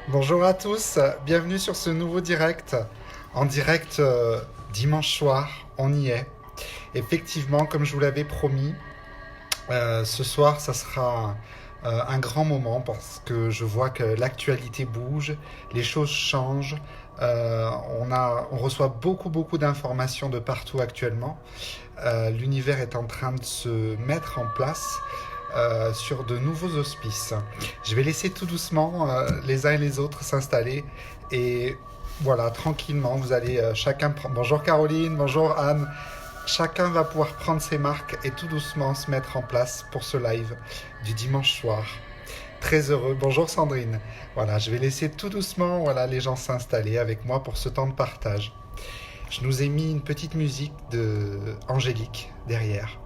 Bonjour à tous, bienvenue sur ce nouveau direct. En direct dimanche soir, on y est. Effectivement, comme je vous l'avais promis, ce soir, ça sera un grand moment parce que je vois que l'actualité bouge, les choses changent. On reçoit beaucoup d'informations de partout actuellement. L'univers est en train de se mettre en place sur de nouveaux auspices. Je vais laisser tout doucement les uns et les autres s'installer et voilà, tranquillement, vous allez chacun prendre... Bonjour Caroline, bonjour Anne. Chacun va pouvoir prendre ses marques et tout doucement se mettre en place pour ce live du dimanche soir. Très heureux. Bonjour Sandrine. Voilà, je vais laisser tout doucement voilà, les gens s'installer avec moi pour ce temps de partage. Je nous ai mis une petite musique de Angélique derrière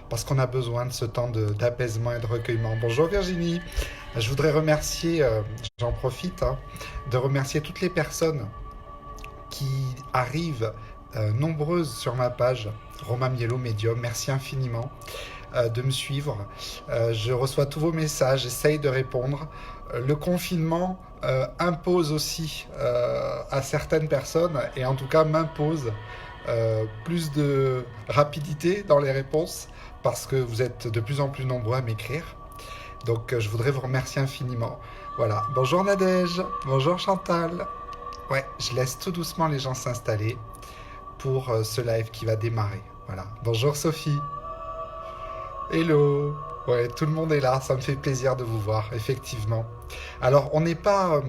parce qu'on a besoin de ce temps d'apaisement et de recueillement. Bonjour Virginie. Je voudrais remercier, j'en profite, de remercier toutes les personnes qui arrivent nombreuses sur ma page Romain Mielo Medium. Merci infiniment de me suivre. Je reçois tous vos messages, j'essaye de répondre. Le confinement impose aussi à certaines personnes, et en tout cas m'impose plus de rapidité dans les réponses, parce que vous êtes de plus en plus nombreux à m'écrire. Donc je voudrais vous remercier infiniment. Voilà. Bonjour Nadège, bonjour Chantal. Ouais, je laisse tout doucement les gens s'installer pour ce live qui va démarrer. Voilà. Bonjour Sophie. Hello. Ouais, tout le monde est là, ça me fait plaisir de vous voir, effectivement. Alors, on n'est pas...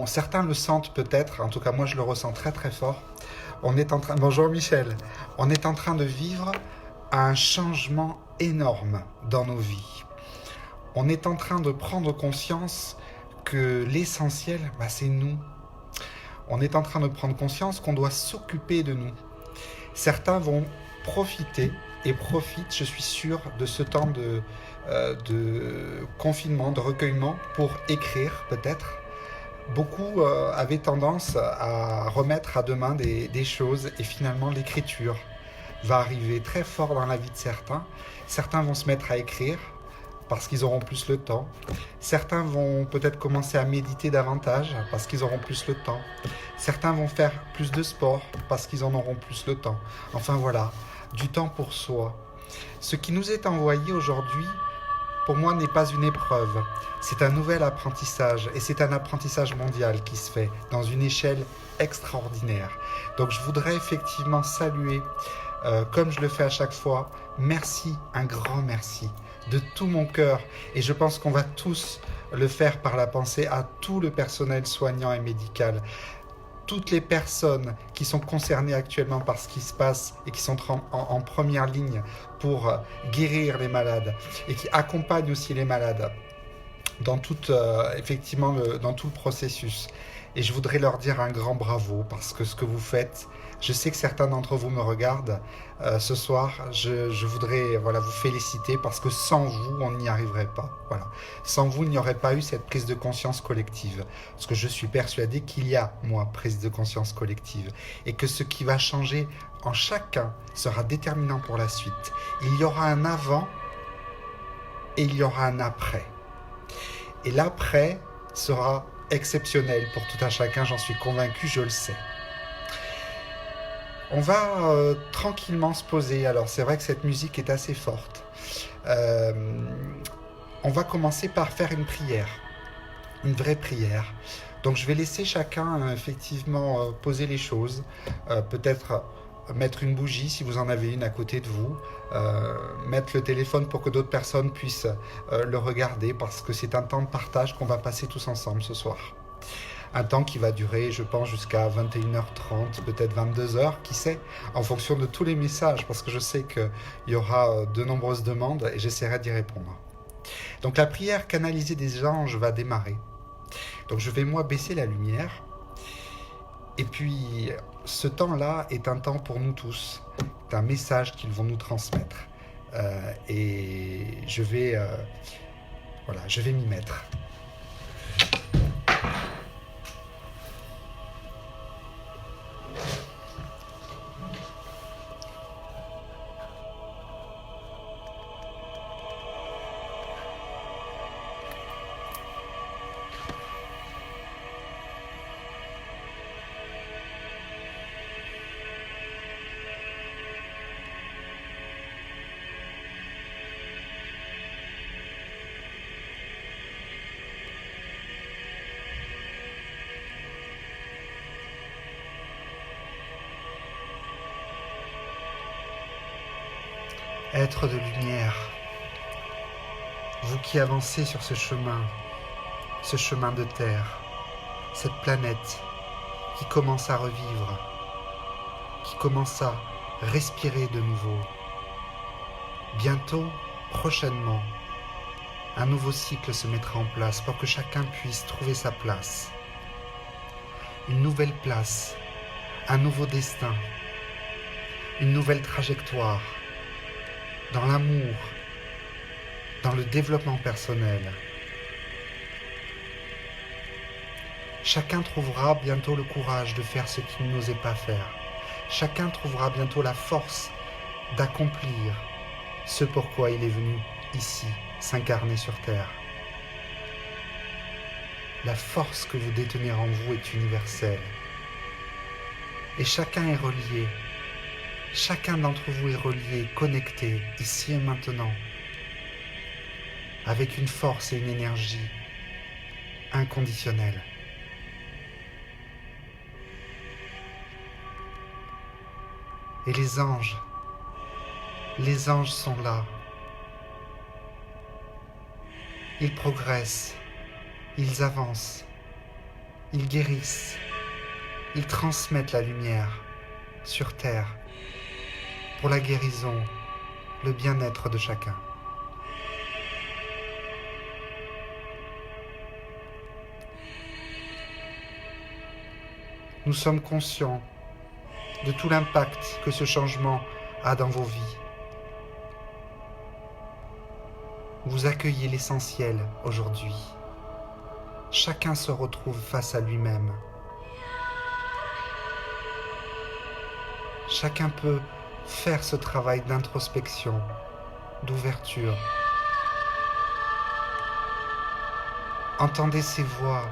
certains le sentent peut-être, en tout cas moi je le ressens très fort. On est en train... Bonjour Michel. On est en train de vivre un changement énorme dans nos vies. On est en train de prendre conscience que l'essentiel, c'est nous. On est en train de prendre conscience qu'on doit s'occuper de nous. Certains vont profiter et profitent, je suis sûr, de ce temps de confinement, de recueillement pour écrire peut-être. Beaucoup avaient tendance à remettre à demain des choses et finalement l'écriture va arriver très fort dans la vie de certains. Certains vont se mettre à écrire parce qu'ils auront plus le temps. Certains vont peut-être commencer à méditer davantage parce qu'ils auront plus le temps. Certains vont faire plus de sport parce qu'ils en auront plus le temps. Enfin voilà, du temps pour soi. Ce qui nous est envoyé aujourd'hui, pour moi, n'est pas une épreuve. C'est un nouvel apprentissage et c'est un apprentissage mondial qui se fait dans une échelle extraordinaire. Donc je voudrais effectivement saluer, comme je le fais à chaque fois, merci, un grand merci de tout mon cœur, et je pense qu'on va tous le faire par la pensée à tout le personnel soignant et médical, toutes les personnes qui sont concernées actuellement par ce qui se passe et qui sont en première ligne pour guérir les malades et qui accompagnent aussi les malades dans effectivement dans tout le processus. Et je voudrais leur dire un grand bravo parce que ce que vous faites, je sais que certains d'entre vous me regardent ce soir. Je voudrais voilà, vous féliciter parce que sans vous, on n'y arriverait pas. Voilà. Sans vous, il n'y aurait pas eu cette prise de conscience collective. Parce que je suis persuadé qu'il y a, moi, prise de conscience collective. Et que ce qui va changer en chacun sera déterminant pour la suite. Il y aura un avant et il y aura un après. Et l'après sera exceptionnel pour tout un chacun, j'en suis convaincu, je le sais. On va tranquillement se poser. Alors c'est vrai que cette musique est assez forte. Euh, on va commencer par faire une prière, une vraie prière. Donc je vais laisser chacun effectivement poser les choses, peut-être mettre une bougie si vous en avez une à côté de vous, mettre le téléphone pour que d'autres personnes puissent le regarder parce que c'est un temps de partage qu'on va passer tous ensemble ce soir. Un temps qui va durer, je pense, jusqu'à 21h30, peut-être 22h, qui sait, en fonction de tous les messages, parce que je sais qu'il y aura de nombreuses demandes et j'essaierai d'y répondre. Donc la prière canalisée des anges va démarrer. Donc je vais moi baisser la lumière. Et puis ce temps-là est un temps pour nous tous. C'est un message qu'ils vont nous transmettre. Et je vais m'y mettre. Êtres de lumière, vous qui avancez sur ce chemin de terre, cette planète qui commence à revivre, qui commence à respirer de nouveau. Bientôt, prochainement, un nouveau cycle se mettra en place pour que chacun puisse trouver sa place. Une nouvelle place, un nouveau destin, une nouvelle trajectoire, dans l'amour, dans le développement personnel. Chacun trouvera bientôt le courage de faire ce qu'il n'osait pas faire. Chacun trouvera bientôt la force d'accomplir ce pourquoi il est venu ici, s'incarner sur Terre. La force que vous détenez en vous est universelle. Et chacun est relié. Chacun d'entre vous est relié, connecté, ici et maintenant, avec une force et une énergie inconditionnelle. Et les anges sont là. Ils progressent, ils avancent, ils guérissent, ils transmettent la lumière sur Terre pour la guérison, le bien-être de chacun. Nous sommes conscients de tout l'impact que ce changement a dans vos vies. Vous accueillez l'essentiel aujourd'hui. Chacun se retrouve face à lui-même. Chacun peut faire ce travail d'introspection, d'ouverture. Entendez ces voix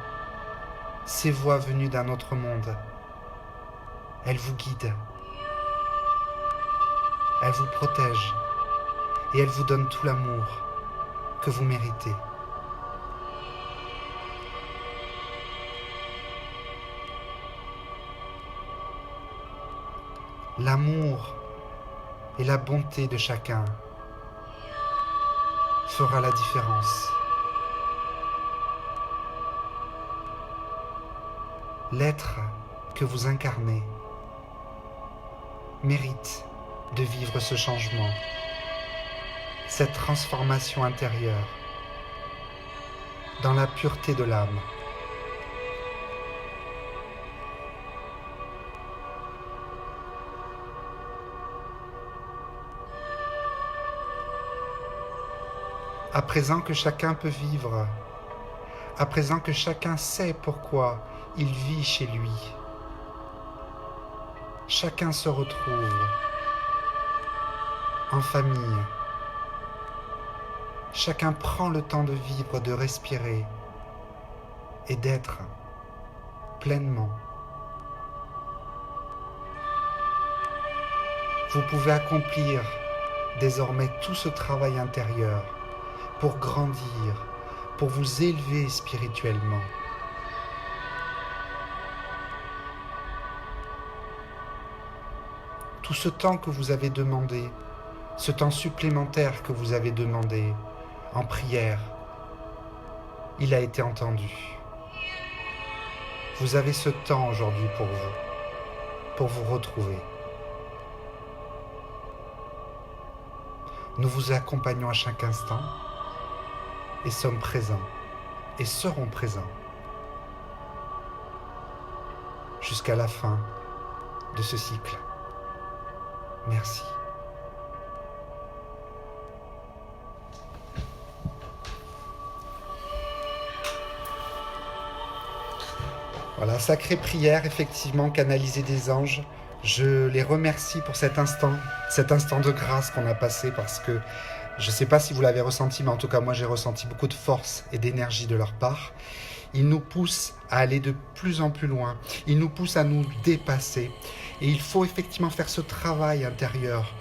venues d'un autre monde. Elles vous guident, elles vous protègent et elles vous donnent tout l'amour que vous méritez. L'amour et la bonté de chacun fera la différence. L'être que vous incarnez mérite de vivre ce changement, cette transformation intérieure dans la pureté de l'âme. À présent que chacun peut vivre, à présent que chacun sait pourquoi il vit chez lui, chacun se retrouve en famille. Chacun prend le temps de vivre, de respirer et d'être pleinement. Vous pouvez accomplir désormais tout ce travail intérieur pour grandir, pour vous élever spirituellement. Tout ce temps que vous avez demandé, ce temps supplémentaire que vous avez demandé en prière, il a été entendu. Vous avez ce temps aujourd'hui pour vous retrouver. Nous vous accompagnons à chaque instant et sommes présents et serons présents jusqu'à la fin de ce cycle. Merci. Voilà, sacrée prière, effectivement, canalisée des anges. Je les remercie pour cet instant de grâce qu'on a passé, parce que je ne sais pas si vous l'avez ressenti, mais en tout cas moi j'ai ressenti beaucoup de force et d'énergie de leur part. Ils nous poussent à aller de plus en plus loin, ils nous poussent à nous dépasser. Et il faut effectivement faire ce travail intérieur.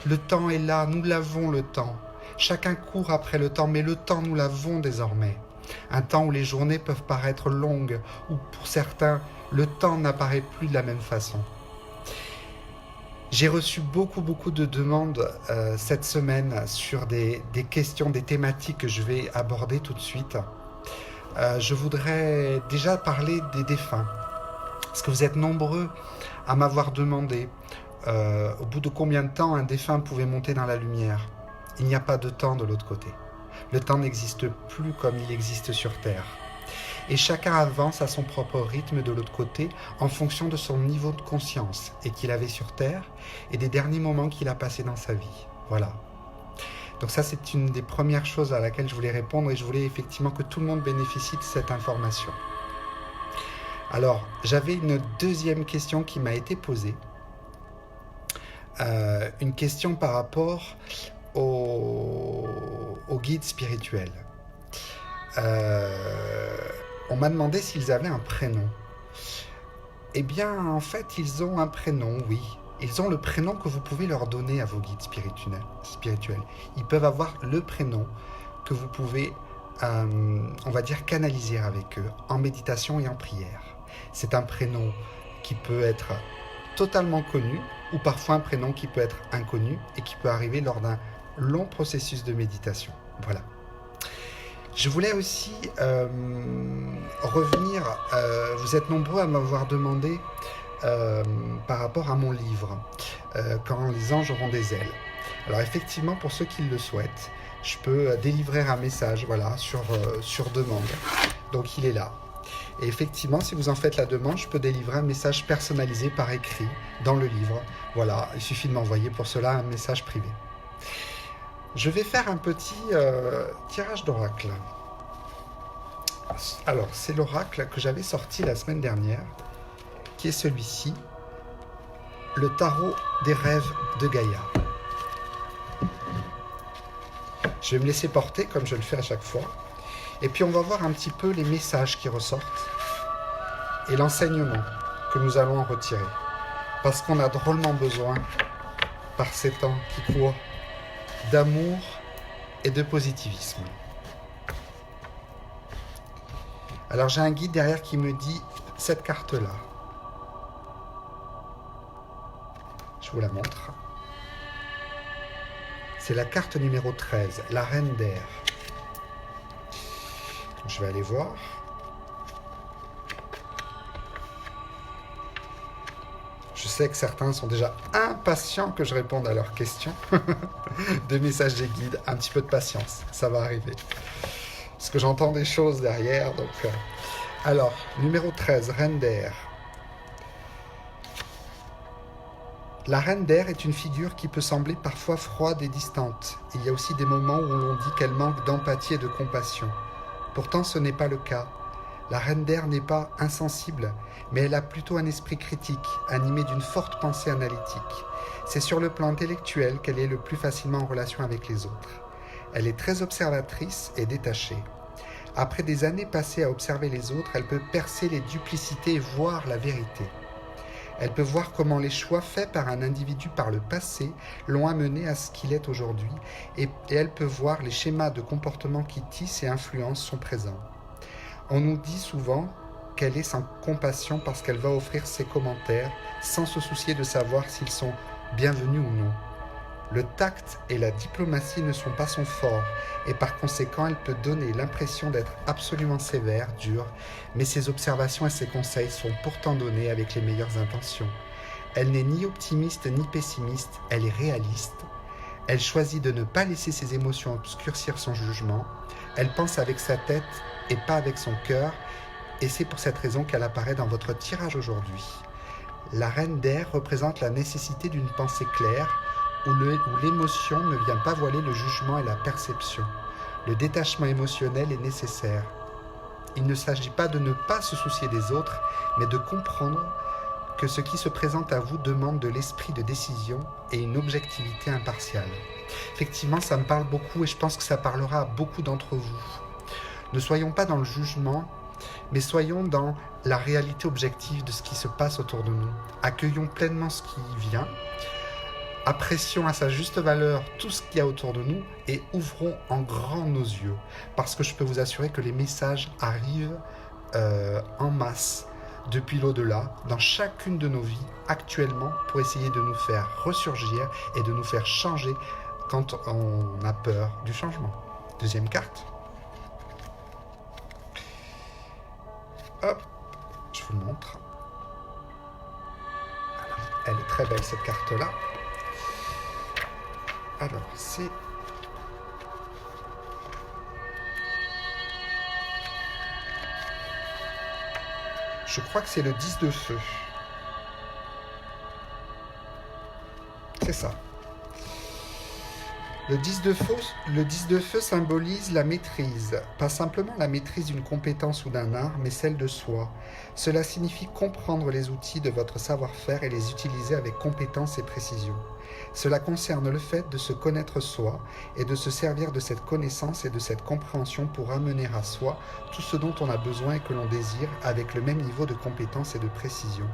Le temps est là, nous l'avons le temps. Chacun court après le temps, mais le temps nous l'avons désormais. Un temps où les journées peuvent paraître longues, où pour certains, le temps n'apparaît plus de la même façon. J'ai reçu beaucoup de demandes cette semaine sur des questions, des thématiques que je vais aborder tout de suite. Je voudrais déjà parler des défunts, parce que vous êtes nombreux à m'avoir demandé au bout de combien de temps un défunt pouvait monter dans la lumière. Il n'y a pas de temps de l'autre côté. Le temps n'existe plus comme il existe sur Terre. Et chacun avance à son propre rythme de l'autre côté en fonction de son niveau de conscience et qu'il avait sur Terre et des derniers moments qu'il a passés dans sa vie. Voilà. Donc ça, c'est une des premières choses à laquelle je voulais répondre et je voulais effectivement que tout le monde bénéficie de cette information. Alors, j'avais une deuxième question qui m'a été posée. Une question par rapport au guide spirituel. On m'a demandé s'ils avaient un prénom. Eh bien, en fait, ils ont un prénom, oui. Ils ont le prénom que vous pouvez leur donner à vos guides spirituels. Ils peuvent avoir le prénom que vous pouvez, on va dire, canaliser avec eux en méditation et en prière. C'est un prénom qui peut être totalement connu ou parfois un prénom qui peut être inconnu et qui peut arriver lors d'un long processus de méditation. Voilà. Je voulais aussi revenir, vous êtes nombreux à m'avoir demandé par rapport à mon livre, Quand les anges auront des ailes. Alors effectivement, pour ceux qui le souhaitent, je peux délivrer un message sur demande. Donc il est là. Et effectivement, si vous en faites la demande, je peux délivrer un message personnalisé par écrit dans le livre. Voilà, il suffit de m'envoyer pour cela un message privé. Je vais faire un petit tirage d'oracle. Alors, c'est l'oracle que j'avais sorti la semaine dernière, qui est celui-ci, le tarot des rêves de Gaïa. Je vais me laisser porter, comme je le fais à chaque fois, et puis on va voir un petit peu les messages qui ressortent et l'enseignement que nous allons en retirer. Parce qu'on a drôlement besoin, par ces temps qui courent, d'amour et de positivisme. Alors j'ai un guide derrière qui me dit cette carte-là. Je vous la montre. C'est la carte numéro 13, la reine d'air. Je vais aller voir. Je sais que certains sont déjà impatients que je réponde à leurs questions. Des messages des guides, un petit peu de patience, ça va arriver. Parce que j'entends des choses derrière. Donc, Alors, numéro 13, Reine d'air. La Reine d'air est une figure qui peut sembler parfois froide et distante. Il y a aussi des moments où l'on dit qu'elle manque d'empathie et de compassion. Pourtant, ce n'est pas le cas. La Reine d'air n'est pas insensible, mais elle a plutôt un esprit critique, animé d'une forte pensée analytique. C'est sur le plan intellectuel qu'elle est le plus facilement en relation avec les autres. Elle est très observatrice et détachée. Après des années passées à observer les autres, elle peut percer les duplicités et voir la vérité. Elle peut voir comment les choix faits par un individu par le passé l'ont amené à ce qu'il est aujourd'hui, et elle peut voir les schémas de comportement qui tissent et influencent son présent. On nous dit souvent qu'elle est sans compassion parce qu'elle va offrir ses commentaires sans se soucier de savoir s'ils sont bienvenus ou non. Le tact et la diplomatie ne sont pas son fort et par conséquent elle peut donner l'impression d'être absolument sévère, dure, mais ses observations et ses conseils sont pourtant donnés avec les meilleures intentions. Elle n'est ni optimiste ni pessimiste, elle est réaliste. Elle choisit de ne pas laisser ses émotions obscurcir son jugement. Elle pense avec sa tête et pas avec son cœur, et c'est pour cette raison qu'elle apparaît dans votre tirage aujourd'hui. La reine d'air représente la nécessité d'une pensée claire, où l'émotion ne vient pas voiler le jugement et la perception. Le détachement émotionnel est nécessaire. Il ne s'agit pas de ne pas se soucier des autres, mais de comprendre que ce qui se présente à vous demande de l'esprit de décision et une objectivité impartiale. Effectivement, ça me parle beaucoup et je pense que ça parlera à beaucoup d'entre vous. Ne soyons pas dans le jugement, mais soyons dans la réalité objective de ce qui se passe autour de nous. Accueillons pleinement ce qui vient, apprécions à sa juste valeur tout ce qu'il y a autour de nous et ouvrons en grand nos yeux. Parce que je peux vous assurer que les messages arrivent en masse depuis l'au-delà, dans chacune de nos vies, actuellement, pour essayer de nous faire ressurgir et de nous faire changer quand on a peur du changement. Deuxième carte. Hop, je vous le montre. Alors, elle est très belle cette carte-là. Alors, c'est... Je crois que c'est le 10 de feu. C'est ça. Le 10 de feu symbolise la maîtrise, pas simplement la maîtrise d'une compétence ou d'un art, mais celle de soi. Cela signifie comprendre les outils de votre savoir-faire et les utiliser avec compétence et précision. Cela concerne le fait de se connaître soi et de se servir de cette connaissance et de cette compréhension pour amener à soi tout ce dont on a besoin et que l'on désire avec le même niveau de compétence et de précision.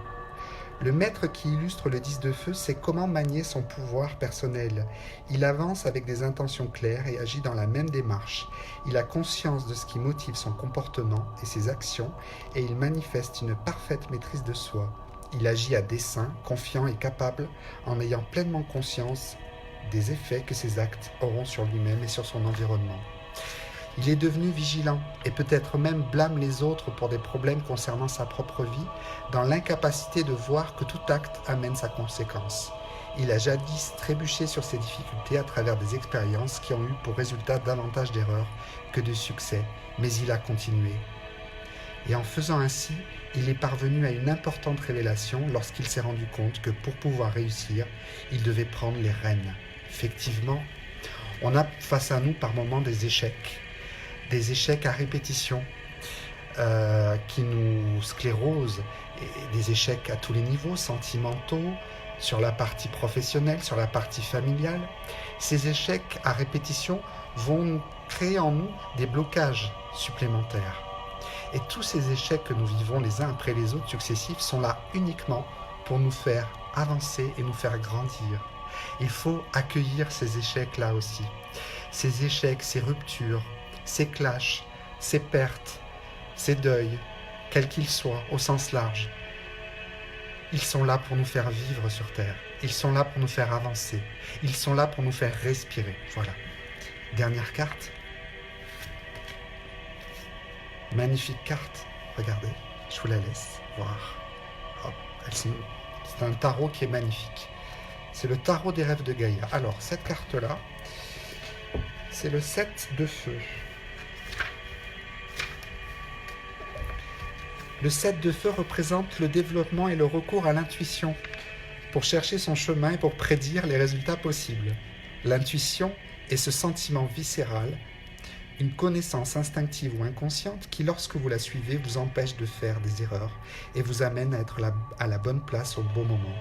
Le maître qui illustre le 10 de feu sait comment manier son pouvoir personnel. Il avance avec des intentions claires et agit dans la même démarche. Il a conscience de ce qui motive son comportement et ses actions et il manifeste une parfaite maîtrise de soi. Il agit à dessein, confiant et capable en ayant pleinement conscience des effets que ses actes auront sur lui-même et sur son environnement. Il est devenu vigilant et peut-être même blâme les autres pour des problèmes concernant sa propre vie, dans l'incapacité de voir que tout acte amène sa conséquence. Il a jadis trébuché sur ses difficultés à travers des expériences qui ont eu pour résultat davantage d'erreurs que de succès, mais il a continué. Et en faisant ainsi, il est parvenu à une importante révélation lorsqu'il s'est rendu compte que pour pouvoir réussir, il devait prendre les rênes. Effectivement, on a face à nous par moments des échecs à répétition qui nous sclérosent, et des échecs à tous les niveaux, sentimentaux, sur la partie professionnelle, sur la partie familiale. Ces échecs à répétition vont créer en nous des blocages supplémentaires. Et tous ces échecs que nous vivons les uns après les autres successifs sont là uniquement pour nous faire avancer et nous faire grandir. Il faut accueillir ces échecs-là aussi. Ces échecs, ces ruptures, ces clashs, ces pertes, ces deuils, quels qu'ils soient, au sens large. Ils sont là pour nous faire vivre sur Terre. Ils sont là pour nous faire avancer. Ils sont là pour nous faire respirer. Voilà. Dernière carte. Magnifique carte. Regardez, je vous la laisse voir. Hop, c'est un tarot qui est magnifique. C'est le tarot des rêves de Gaïa. Alors, cette carte-là, c'est le 7 de feu. Le 7 de feu représente le développement et le recours à l'intuition pour chercher son chemin et pour prédire les résultats possibles. L'intuition est ce sentiment viscéral, une connaissance instinctive ou inconsciente qui, lorsque vous la suivez, vous empêche de faire des erreurs et vous amène à être à la bonne place au bon moment.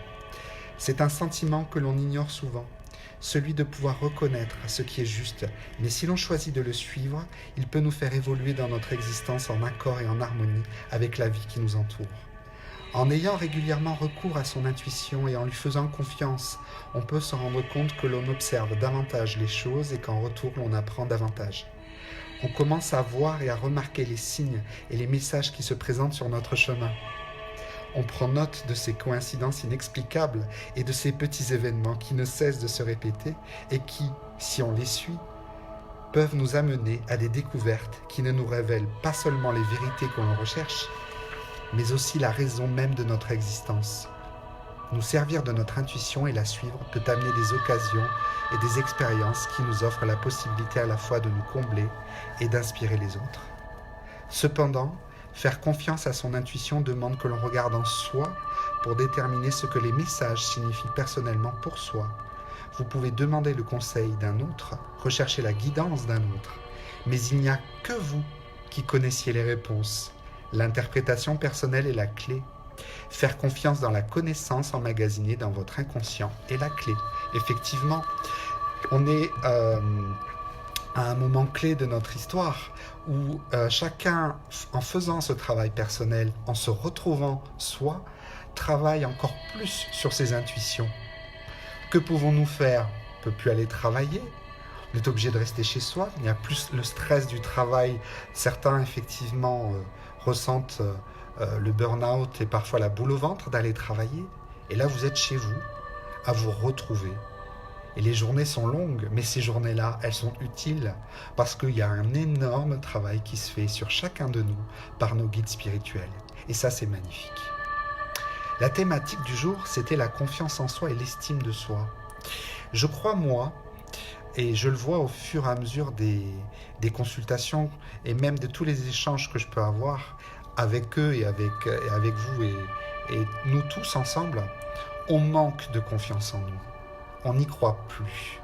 C'est un sentiment que l'on ignore souvent, celui de pouvoir reconnaître ce qui est juste, mais si l'on choisit de le suivre, il peut nous faire évoluer dans notre existence en accord et en harmonie avec la vie qui nous entoure. En ayant régulièrement recours à son intuition et en lui faisant confiance, on peut se rendre compte que l'on observe davantage les choses et qu'en retour l'on apprend davantage. On commence à voir et à remarquer les signes et les messages qui se présentent sur notre chemin. On prend note de ces coïncidences inexplicables et de ces petits événements qui ne cessent de se répéter et qui, si on les suit, peuvent nous amener à des découvertes qui ne nous révèlent pas seulement les vérités qu'on recherche, mais aussi la raison même de notre existence. Nous servir de notre intuition et la suivre peut amener des occasions et des expériences qui nous offrent la possibilité à la fois de nous combler et d'inspirer les autres. Cependant, faire confiance à son intuition demande que l'on regarde en soi pour déterminer ce que les messages signifient personnellement pour soi. Vous pouvez demander le conseil d'un autre, rechercher la guidance d'un autre, mais il n'y a que vous qui connaissiez les réponses. L'interprétation personnelle est la clé. Faire confiance dans la connaissance emmagasinée dans votre inconscient est la clé. Effectivement, on est à un moment clé de notre histoire où chacun, en faisant ce travail personnel, en se retrouvant soi, travaille encore plus sur ses intuitions. Que pouvons-nous faire ? On ne peut plus aller travailler. On est obligé de rester chez soi. Il n'y a plus le stress du travail. Certains, effectivement, ressentent le burn-out et parfois la boule au ventre d'aller travailler. Et là, vous êtes chez vous, à vous retrouver. Et les journées sont longues, mais ces journées-là, elles sont utiles parce qu'il y a un énorme travail qui se fait sur chacun de nous par nos guides spirituels. Et ça, c'est magnifique. La thématique du jour, c'était la confiance en soi et l'estime de soi. Je crois, moi, et je le vois au fur et à mesure des consultations et même de tous les échanges que je peux avoir avec eux et avec vous et nous tous ensemble, on manque de confiance en nous. On n'y croit plus.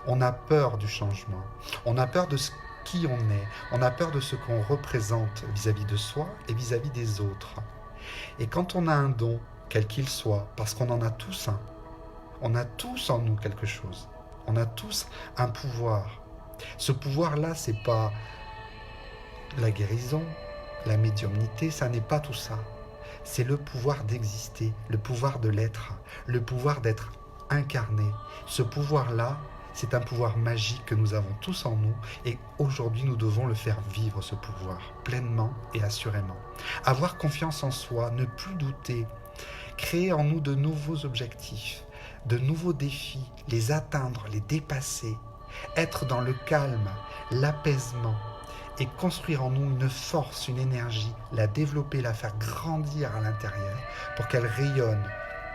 On a peur du changement. On a peur de qui on est. On a peur de ce qu'on représente vis-à-vis de soi et vis-à-vis des autres. Et quand on a un don, quel qu'il soit, parce qu'on en a tous un, on a tous en nous quelque chose. On a tous un pouvoir. Ce pouvoir-là, c'est pas la guérison, la médiumnité, ça n'est pas tout ça. C'est le pouvoir d'exister, le pouvoir de l'être, le pouvoir d'être incarné. Ce pouvoir-là, c'est un pouvoir magique que nous avons tous en nous et aujourd'hui nous devons le faire vivre, ce pouvoir, pleinement et assurément. Avoir confiance en soi, ne plus douter, créer en nous de nouveaux objectifs, de nouveaux défis, les atteindre, les dépasser, être dans le calme, l'apaisement et construire en nous une force, une énergie, la développer, la faire grandir à l'intérieur pour qu'elle rayonne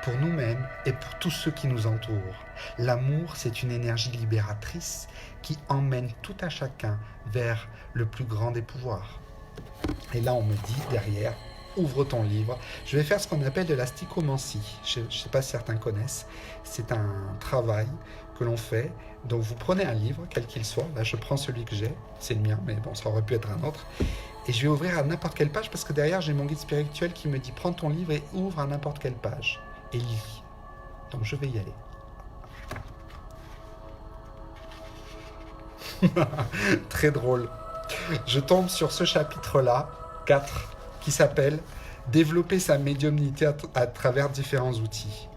pour nous-mêmes et pour tous ceux qui nous entourent. L'amour, c'est une énergie libératrice qui emmène tout à chacun vers le plus grand des pouvoirs. Et là, on me dit derrière, ouvre ton livre. Je vais faire ce qu'on appelle de la stichomancie. Je ne sais pas si certains connaissent. C'est un travail que l'on fait. Donc, vous prenez un livre, quel qu'il soit. Là, je prends celui que j'ai. C'est le mien, mais bon, ça aurait pu être un autre. Et je vais ouvrir à n'importe quelle page parce que derrière, j'ai mon guide spirituel qui me dit prends ton livre et ouvre à n'importe quelle page. Et lis. Donc, je vais y aller. Très drôle. Je tombe sur ce chapitre-là, 4, qui s'appelle « Développer sa médiumnité à travers différents outils ».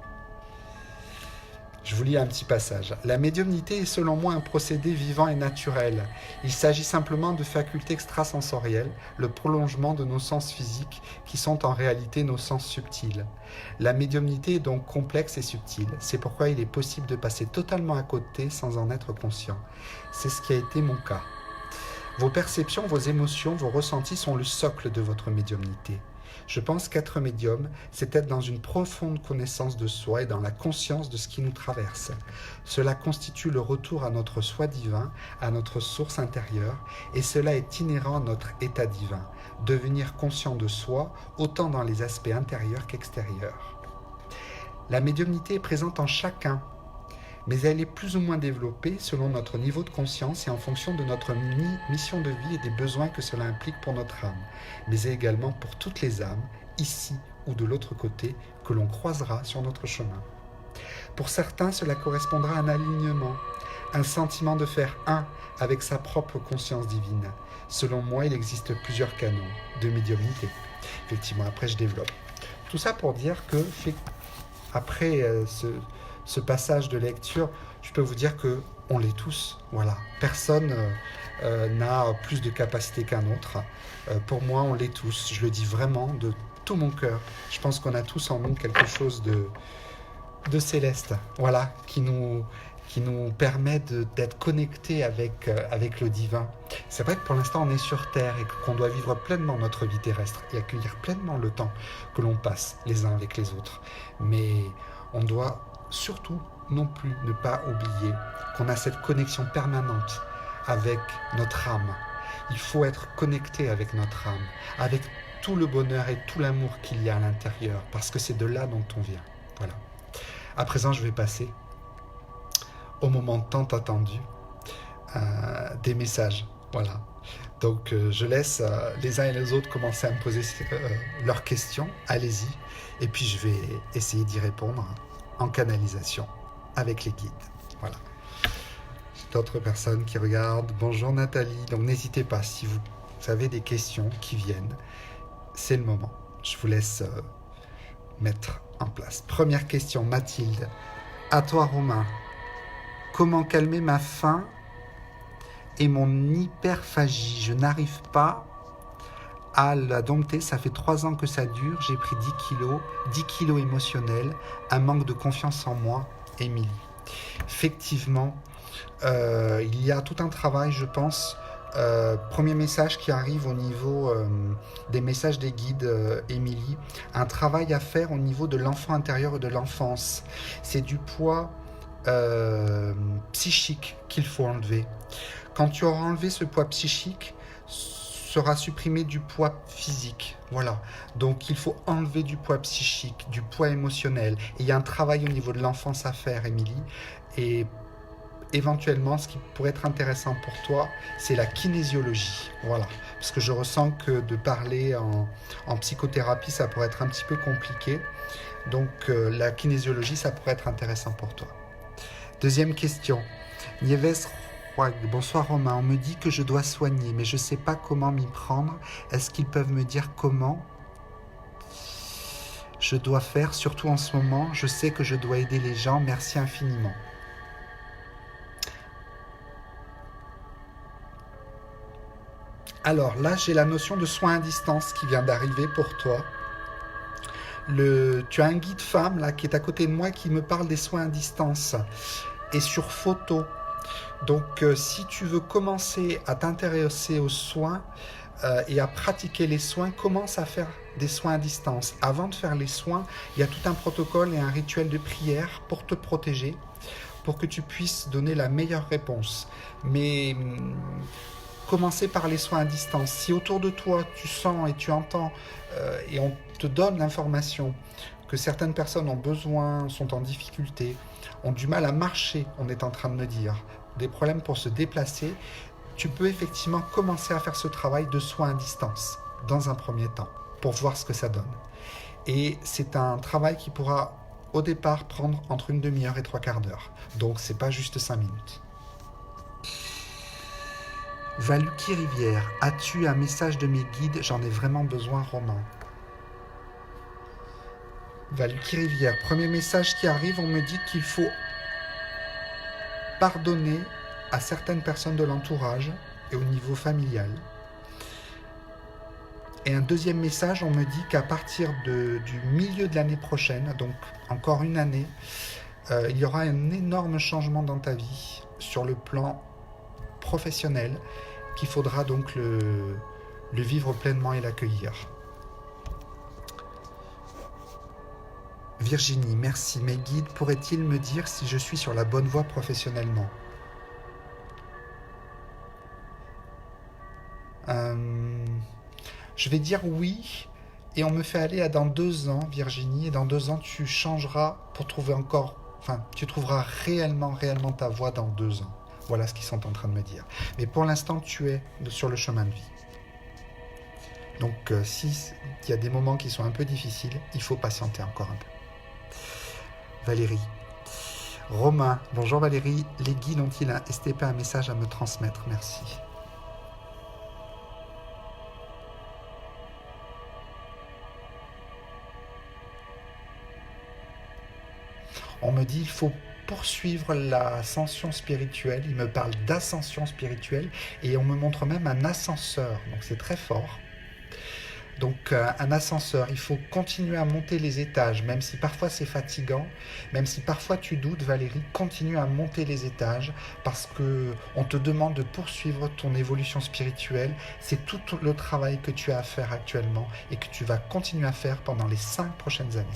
Je vous lis un petit passage. La médiumnité est selon moi un procédé vivant et naturel. Il s'agit simplement de facultés extrasensorielles, le prolongement de nos sens physiques qui sont en réalité nos sens subtils. La médiumnité est donc complexe et subtile. C'est pourquoi il est possible de passer totalement à côté sans en être conscient. C'est ce qui a été mon cas. Vos perceptions, vos émotions, vos ressentis sont le socle de votre médiumnité. Je pense qu'être médium, c'est être dans une profonde connaissance de soi et dans la conscience de ce qui nous traverse. Cela constitue le retour à notre soi divin, à notre source intérieure, et cela est inhérent à notre état divin, devenir conscient de soi, autant dans les aspects intérieurs qu'extérieurs. La médiumnité est présente en chacun, mais elle est plus ou moins développée selon notre niveau de conscience et en fonction de notre mission de vie et des besoins que cela implique pour notre âme, mais également pour toutes les âmes, ici ou de l'autre côté, que l'on croisera sur notre chemin. Pour certains, cela correspondra à un alignement, un sentiment de faire un avec sa propre conscience divine. Selon moi, il existe plusieurs canaux de médiumnité. Effectivement, après je développe. Tout ça pour dire que, après ce passage de lecture, je peux vous dire qu'on l'est tous. Voilà. Personne n'a plus de capacité qu'un autre. Pour moi, on l'est tous. Je le dis vraiment de tout mon cœur. Je pense qu'on a tous en nous quelque chose de céleste, voilà, qui nous permet d'être connectés avec le divin. C'est vrai que pour l'instant, on est sur Terre et qu'on doit vivre pleinement notre vie terrestre et accueillir pleinement le temps que l'on passe les uns avec les autres. Mais on doit surtout non plus ne pas oublier qu'on a cette connexion permanente avec notre âme. Il faut être connecté avec notre âme, avec tout le bonheur et tout l'amour qu'il y a à l'intérieur, parce que c'est de là dont on vient. Voilà. À présent, je vais passer au moment tant attendu des messages. Voilà. Donc, je laisse les uns et les autres commencer à me poser leurs questions. Allez-y. Et puis, je vais essayer d'y répondre en canalisation avec les guides. Voilà. J'ai d'autres personnes qui regardent. Bonjour Nathalie. Donc n'hésitez pas, si vous avez des questions qui viennent, c'est le moment. Je vous laisse mettre en place. Première question, Mathilde. À toi Romain. Comment calmer ma faim et mon hyperphagie? Je n'arrive pas Ah, la domptée, ça fait 3 ans que ça dure. J'ai pris 10 kilos émotionnels, un manque de confiance en moi, Émilie. Effectivement, il y a tout un travail, je pense. Premier message qui arrive au niveau des messages des guides, Émilie. Un travail à faire au niveau de l'enfant intérieur et de l'enfance. C'est du poids psychique qu'il faut enlever. Quand tu auras enlevé ce poids psychique, sera supprimé du poids physique. Voilà. Donc il faut enlever du poids psychique, du poids émotionnel. Et il y a un travail au niveau de l'enfance à faire, Émilie. Et éventuellement, ce qui pourrait être intéressant pour toi, c'est la kinésiologie. Voilà. Parce que je ressens que de parler en psychothérapie, ça pourrait être un petit peu compliqué. Donc la kinésiologie, ça pourrait être intéressant pour toi. Deuxième question. Nieves Roig. Bonsoir Romain, on me dit que je dois soigner, mais je ne sais pas comment m'y prendre. Est-ce qu'ils peuvent me dire comment je dois faire, surtout en ce moment? Je sais que je dois aider les gens. Merci infiniment. Alors là, j'ai la notion de soins à distance qui vient d'arriver pour toi. Tu as un guide femme là qui est à côté de moi qui me parle des soins à distance et sur photo. Donc si tu veux commencer à t'intéresser aux soins et à pratiquer les soins, commence à faire des soins à distance. Avant de faire les soins, il y a tout un protocole et un rituel de prière pour te protéger, pour que tu puisses donner la meilleure réponse. Mais commencer par les soins à distance. Si autour de toi, tu sens et tu entends et on te donne l'information que certaines personnes ont besoin, sont en difficulté, ont du mal à marcher, on est en train de me dire, des problèmes pour se déplacer, tu peux effectivement commencer à faire ce travail de soins à distance, dans un premier temps, pour voir ce que ça donne. Et c'est un travail qui pourra, au départ, prendre entre une demi-heure et 3/4 d'heure. Donc, c'est pas juste 5 minutes. Valuki Rivière, as-tu un message de mes guides? J'en ai vraiment besoin, Romain. Valuki Rivière, premier message qui arrive, on me dit qu'il faut pardonner à certaines personnes de l'entourage et au niveau familial. Et un deuxième message, on me dit qu'à partir du milieu de l'année prochaine, donc encore une année, il y aura un énorme changement dans ta vie sur le plan professionnel, qu'il faudra donc le vivre pleinement et l'accueillir. Virginie, merci. Mes guides pourraient-ils me dire si je suis sur la bonne voie professionnellement? Je vais dire oui, et on me fait aller à dans 2 ans, Virginie, et dans 2 ans, tu changeras pour trouver encore, enfin, tu trouveras réellement ta voie dans 2 ans. Voilà ce qu'ils sont en train de me dire. Mais pour l'instant, tu es sur le chemin de vie. Donc, s'il y a des moments qui sont un peu difficiles, il faut patienter encore un peu. Valérie. Romain, bonjour Valérie. Les guides ont-ils un STP, un message à me transmettre? Merci. On me dit qu'il faut poursuivre l'ascension spirituelle. Il me parle d'ascension spirituelle et on me montre même un ascenseur. Donc c'est très fort. Donc un ascenseur, il faut continuer à monter les étages, même si parfois c'est fatigant, même si parfois tu doutes, Valérie, continue à monter les étages parce qu'on te demande de poursuivre ton évolution spirituelle. C'est tout le travail que tu as à faire actuellement et que tu vas continuer à faire pendant les 5 prochaines années.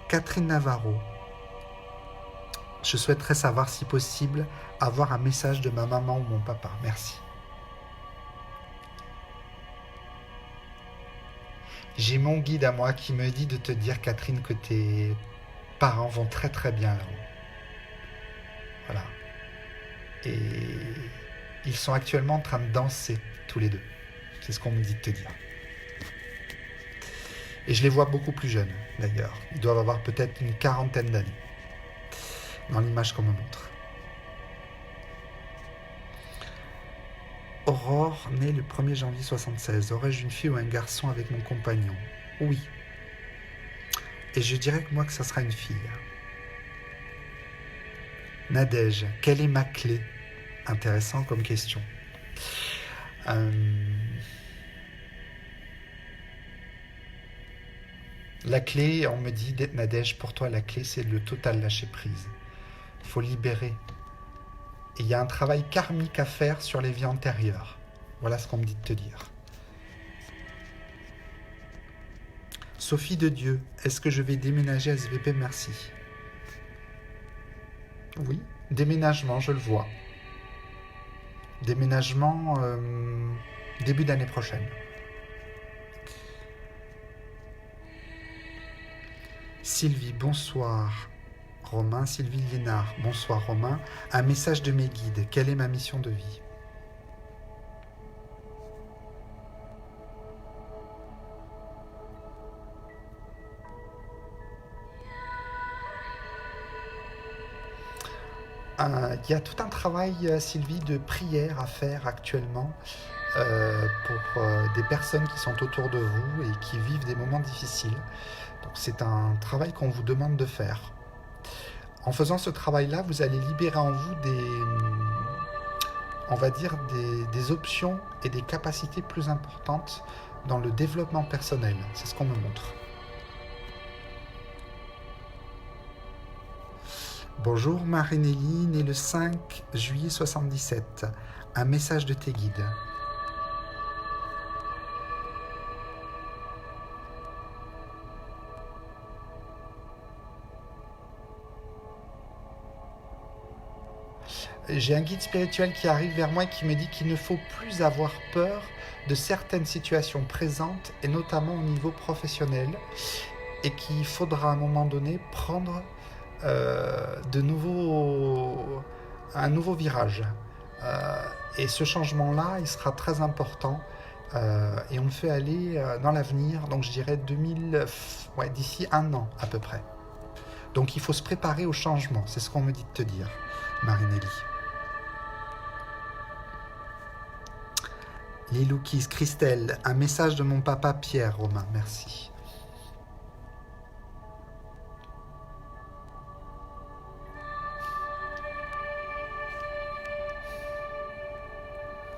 Catherine Navarro, je souhaiterais savoir si possible avoir un message de ma maman ou mon papa. Merci. J'ai mon guide à moi qui me dit de te dire, Catherine, que tes parents vont très très bien là-haut. Voilà. Et ils sont actuellement en train de danser tous les deux. C'est ce qu'on me dit de te dire. Et je les vois beaucoup plus jeunes, d'ailleurs. Ils doivent avoir peut-être une 40aine d'années, dans l'image qu'on me montre. Aurore, née le 1er janvier 76. Aurais-je une fille ou un garçon avec mon compagnon? Oui. Et je dirais que moi que ça sera une fille. Nadège, quelle est ma clé? Intéressant comme question. La clé, on me dit, Nadège, pour toi, la clé, c'est le total lâcher prise. Il faut libérer. Et il y a un travail karmique à faire sur les vies antérieures. Voilà ce qu'on me dit de te dire. Sophie de Dieu, est-ce que je vais déménager à SVP? Merci. Oui, déménagement, je le vois. Déménagement début d'année prochaine. Sylvie, bonsoir. Romain, Sylvie Liénard, bonsoir Romain. Un message de mes guides, quelle est ma mission de vie? Il y a tout un travail, Sylvie, de prière à faire actuellement pour des personnes qui sont autour de vous et qui vivent des moments difficiles. Donc c'est un travail qu'on vous demande de faire. En faisant ce travail-là, vous allez libérer en vous des options et des capacités plus importantes dans le développement personnel. C'est ce qu'on me montre. Bonjour Marinelli, née le 5 juillet 77. Un message de tes guides. J'ai un guide spirituel qui arrive vers moi et qui me dit qu'il ne faut plus avoir peur de certaines situations présentes et notamment au niveau professionnel et qu'il faudra à un moment donné prendre un nouveau virage. Et ce changement-là, il sera très important et on le fait aller dans l'avenir, donc je dirais d'ici 1 an à peu près. Donc il faut se préparer au changement, c'est ce qu'on me dit de te dire, Marinelli. Les Lookies, Christelle, un message de mon papa Pierre, Romain, merci.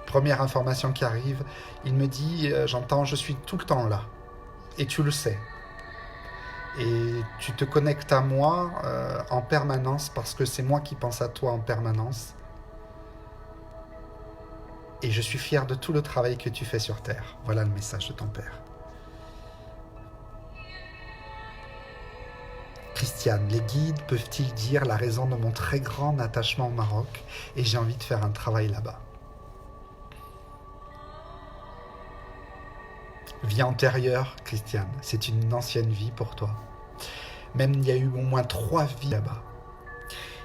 Première information qui arrive, il me dit, j'entends, je suis tout le temps là. Et tu le sais. Et tu te connectes à moi en permanence parce que c'est moi qui pense à toi en permanence. Et je suis fier de tout le travail que tu fais sur Terre. Voilà le message de ton père. Christiane, les guides peuvent-ils dire la raison de mon très grand attachement au Maroc et j'ai envie de faire un travail là-bas? Vie antérieure, Christiane, c'est une ancienne vie pour toi. Même il y a eu au moins 3 vies là-bas.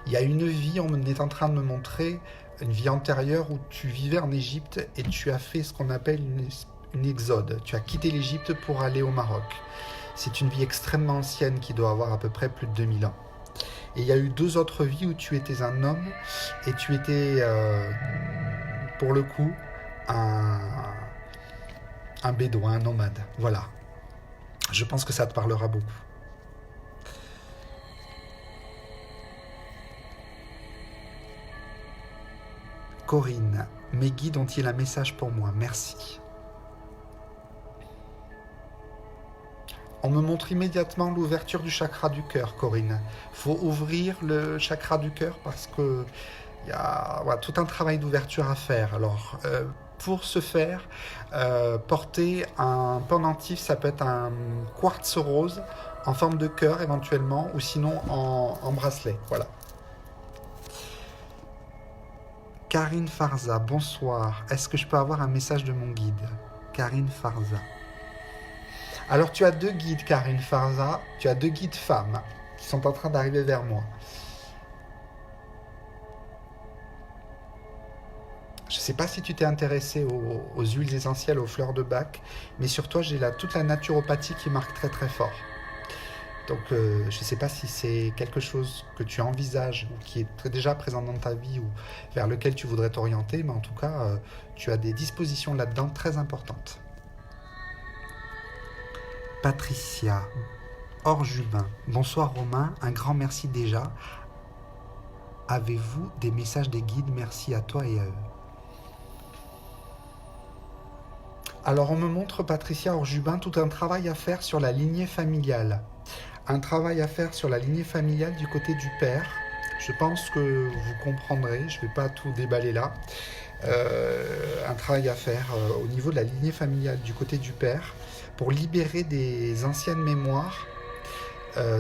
Il y a une vie, on est en train de me montrer, une vie antérieure où tu vivais en Égypte et tu as fait ce qu'on appelle une exode. Tu as quitté l'Égypte pour aller au Maroc. C'est une vie extrêmement ancienne qui doit avoir à peu près plus de 2000 ans. Et il y a eu 2 autres vies où tu étais un homme et tu étais, pour le coup, un bédouin, un nomade. Voilà. Je pense que ça te parlera beaucoup. Corinne, mes guides ont-ils un message pour moi? Merci. On me montre immédiatement l'ouverture du chakra du cœur, Corinne. Il faut ouvrir le chakra du cœur parce que il y a tout un travail d'ouverture à faire. Alors, pour ce faire, porter un pendentif, ça peut être un quartz rose en forme de cœur éventuellement, ou sinon en bracelet. Voilà. Karine Farza, bonsoir. Est-ce que je peux avoir un message de mon guide? Karine Farza. Alors tu as 2 guides, Karine Farza. Tu as 2 guides femmes qui sont en train d'arriver vers moi. Je ne sais pas si tu t'es intéressé aux huiles essentielles, aux fleurs de Bach, mais sur toi, j'ai toute la naturopathie qui marque très très fort. Donc, je ne sais pas si c'est quelque chose que tu envisages ou qui est déjà présent dans ta vie ou vers lequel tu voudrais t'orienter, mais en tout cas, tu as des dispositions là-dedans très importantes. Patricia, Orjubin, bonsoir Romain, un grand merci déjà. Avez-vous des messages des guides? Merci à toi et à eux. Alors on me montre, Patricia Orjubin, tout un travail à faire sur la lignée familiale. Un travail à faire sur la lignée familiale du côté du père. Je pense que vous comprendrez, je ne vais pas tout déballer là. Un travail à faire au niveau de la lignée familiale du côté du père pour libérer des anciennes mémoires.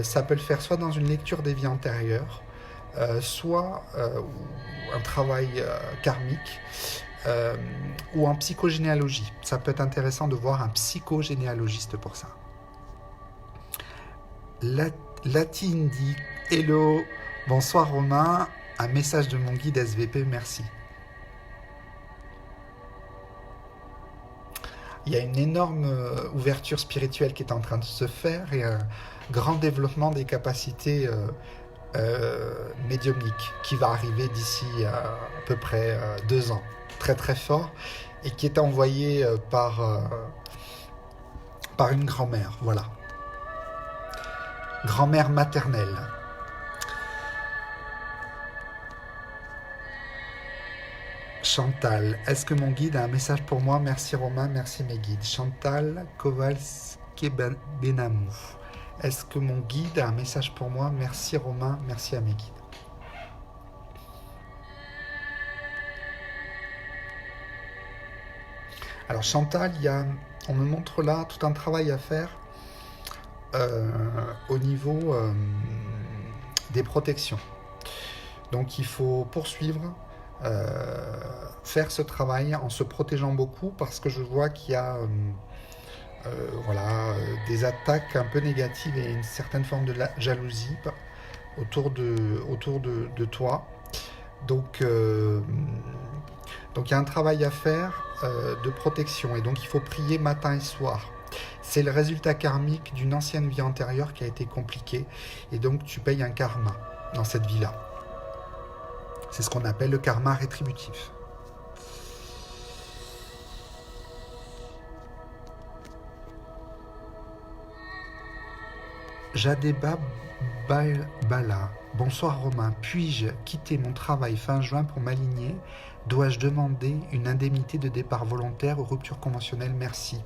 Ça peut le faire soit dans une lecture des vies antérieures, soit un travail karmique, ou en psychogénéalogie. Ça peut être intéressant de voir un psychogénéalogiste pour ça. Latine dit hello, bonsoir Romain, un message de mon guide SVP, merci. Il y a une énorme ouverture spirituelle qui est en train de se faire et un grand développement des capacités médiumniques qui va arriver d'ici à peu près 2 ans. Très très fort et qui est envoyé par une grand-mère, voilà. Grand-mère maternelle. Chantal, est-ce que mon guide a un message pour moi? Merci Romain, merci mes guides. Chantal Kovalski-Benamou. Est-ce que mon guide a un message pour moi? Merci Romain, merci à mes guides. Alors Chantal, on me montre là tout un travail à faire au niveau des protections. Donc il faut poursuivre, faire ce travail en se protégeant beaucoup parce que je vois qu'il y a des attaques un peu négatives et une certaine forme de jalousie autour de toi. Donc il y a un travail à faire de protection et donc il faut prier matin et soir. C'est le résultat karmique d'une ancienne vie antérieure qui a été compliquée et donc tu payes un karma dans cette vie-là. C'est ce qu'on appelle le karma rétributif. Jadeba Bala. Bonsoir Romain, puis-je quitter mon travail fin juin pour m'aligner? Dois-je demander une indemnité de départ volontaire ou rupture conventionnelle? Merci.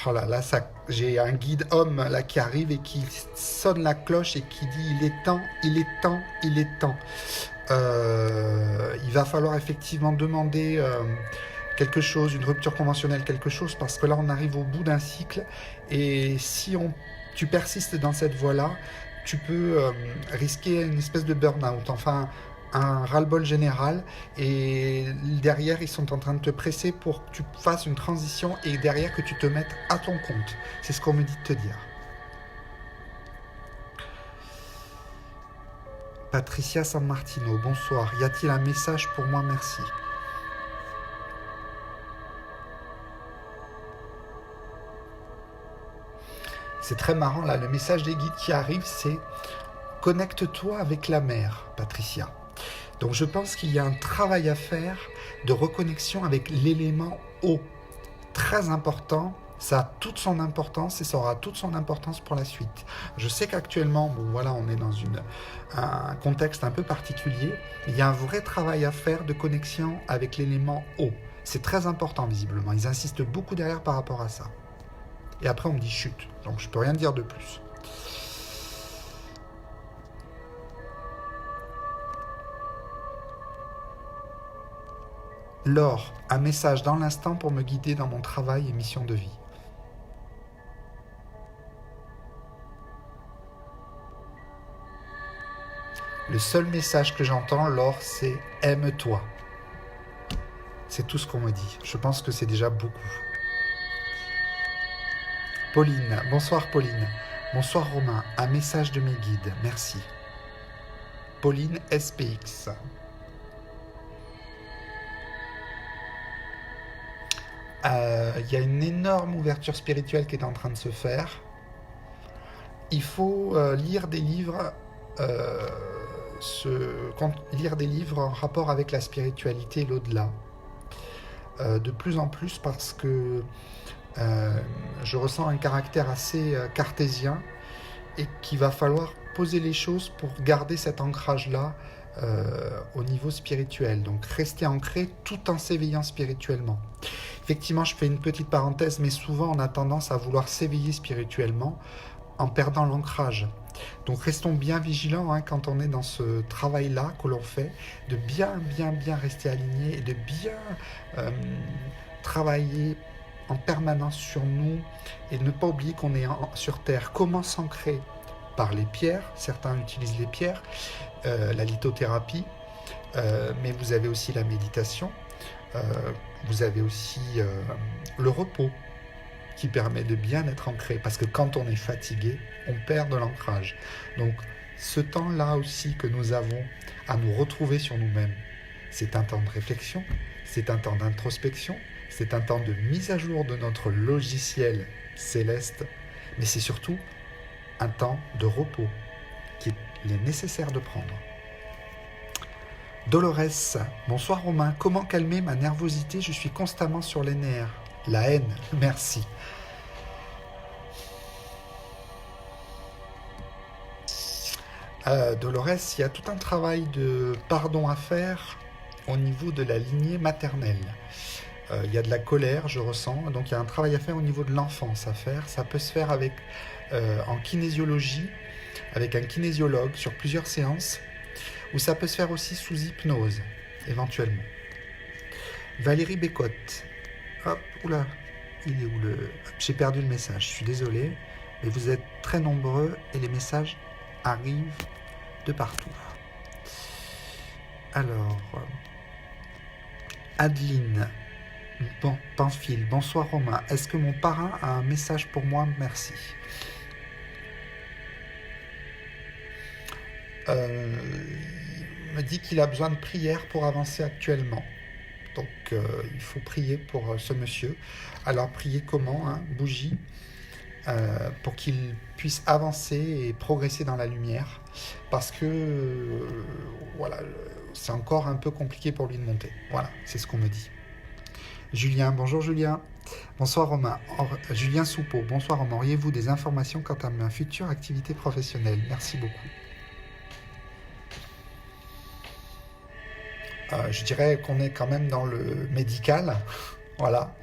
Oh là là, j'ai un guide homme là qui arrive et qui sonne la cloche et qui dit il est temps, il est temps, il est temps. Il va falloir effectivement demander quelque chose, une rupture conventionnelle, quelque chose, parce que là on arrive au bout d'un cycle et si tu persistes dans cette voie-là, tu peux risquer une espèce de burn-out, enfin un ras-le-bol général, et derrière ils sont en train de te presser pour que tu fasses une transition et derrière que tu te mettes à ton compte. C'est ce qu'on me dit de te dire. Patricia San Martino, bonsoir. Y a-t-il un message pour moi? Merci. C'est très marrant là, le message des guides qui arrive, c'est connecte-toi avec la mer, Patricia. Donc je pense qu'il y a un travail à faire de reconnexion avec l'élément eau. Très important, ça a toute son importance et ça aura toute son importance pour la suite. Je sais qu'actuellement, on est dans un contexte un peu particulier, mais il y a un vrai travail à faire de connexion avec l'élément eau. C'est très important visiblement, ils insistent beaucoup derrière par rapport à ça. Et après on me dit chute, donc je peux rien dire de plus. Laure, un message dans l'instant pour me guider dans mon travail et mission de vie. Le seul message que j'entends, Laure, c'est « aime-toi ». C'est tout ce qu'on me dit. Je pense que c'est déjà beaucoup. Pauline, bonsoir Pauline. Bonsoir Romain, un message de mes guides, merci. Pauline SPX. Y a une énorme ouverture spirituelle qui est en train de se faire. Il faut lire des livres, lire des livres en rapport avec la spiritualité et l'au-delà. De plus en plus parce que je ressens un caractère assez cartésien et qu'il va falloir poser les choses pour garder cet ancrage-là au niveau spirituel. Donc rester ancré tout en s'éveillant spirituellement. Effectivement, je fais une petite parenthèse, mais souvent on a tendance à vouloir s'éveiller spirituellement en perdant l'ancrage. Donc restons bien vigilants hein, quand on est dans ce travail-là que l'on fait, de bien rester aligné et de bien travailler en permanence sur nous et de ne pas oublier qu'on est sur Terre. Comment s'ancrer? Par les pierres, certains utilisent les pierres, la lithothérapie, mais vous avez aussi la méditation, vous avez aussi le repos qui permet de bien être ancré, parce que quand on est fatigué, on perd de l'ancrage. Donc ce temps-là aussi que nous avons à nous retrouver sur nous-mêmes, c'est un temps de réflexion, c'est un temps d'introspection, c'est un temps de mise à jour de notre logiciel céleste, mais c'est surtout un temps de repos qu'il est nécessaire de prendre. Dolores, bonsoir Romain, comment calmer ma nervosité? Je suis constamment sur les nerfs. La haine, merci. Dolores, il y a tout un travail de pardon à faire au niveau de la lignée maternelle. Il y a de la colère, je ressens, donc il y a un travail à faire au niveau de l'enfance à faire. Ça peut se faire avec, en kinésiologie, avec un kinésiologue sur plusieurs séances, ou ça peut se faire aussi sous hypnose, éventuellement. Valérie Bécotte. Hop, oula, il est où le... J'ai perdu le message, je suis désolé, mais vous êtes très nombreux et les messages arrivent de partout. Alors, Adeline Pamphile, bonsoir Romain, est-ce que mon parrain a un message pour moi? Merci. Il me dit qu'il a besoin de prière pour avancer actuellement. Donc il faut prier pour ce monsieur. Alors prier comment hein? Bougie, pour qu'il puisse avancer et progresser dans la lumière. Parce que voilà, c'est encore un peu compliqué pour lui de monter. Voilà, c'est ce qu'on me dit. Julien, bonjour Julien. Bonsoir Romain. Julien Soupeau, bonsoir Romain. Auriez-vous des informations quant à ma future activité professionnelle? Merci beaucoup. Je dirais qu'on est quand même dans le médical. Voilà.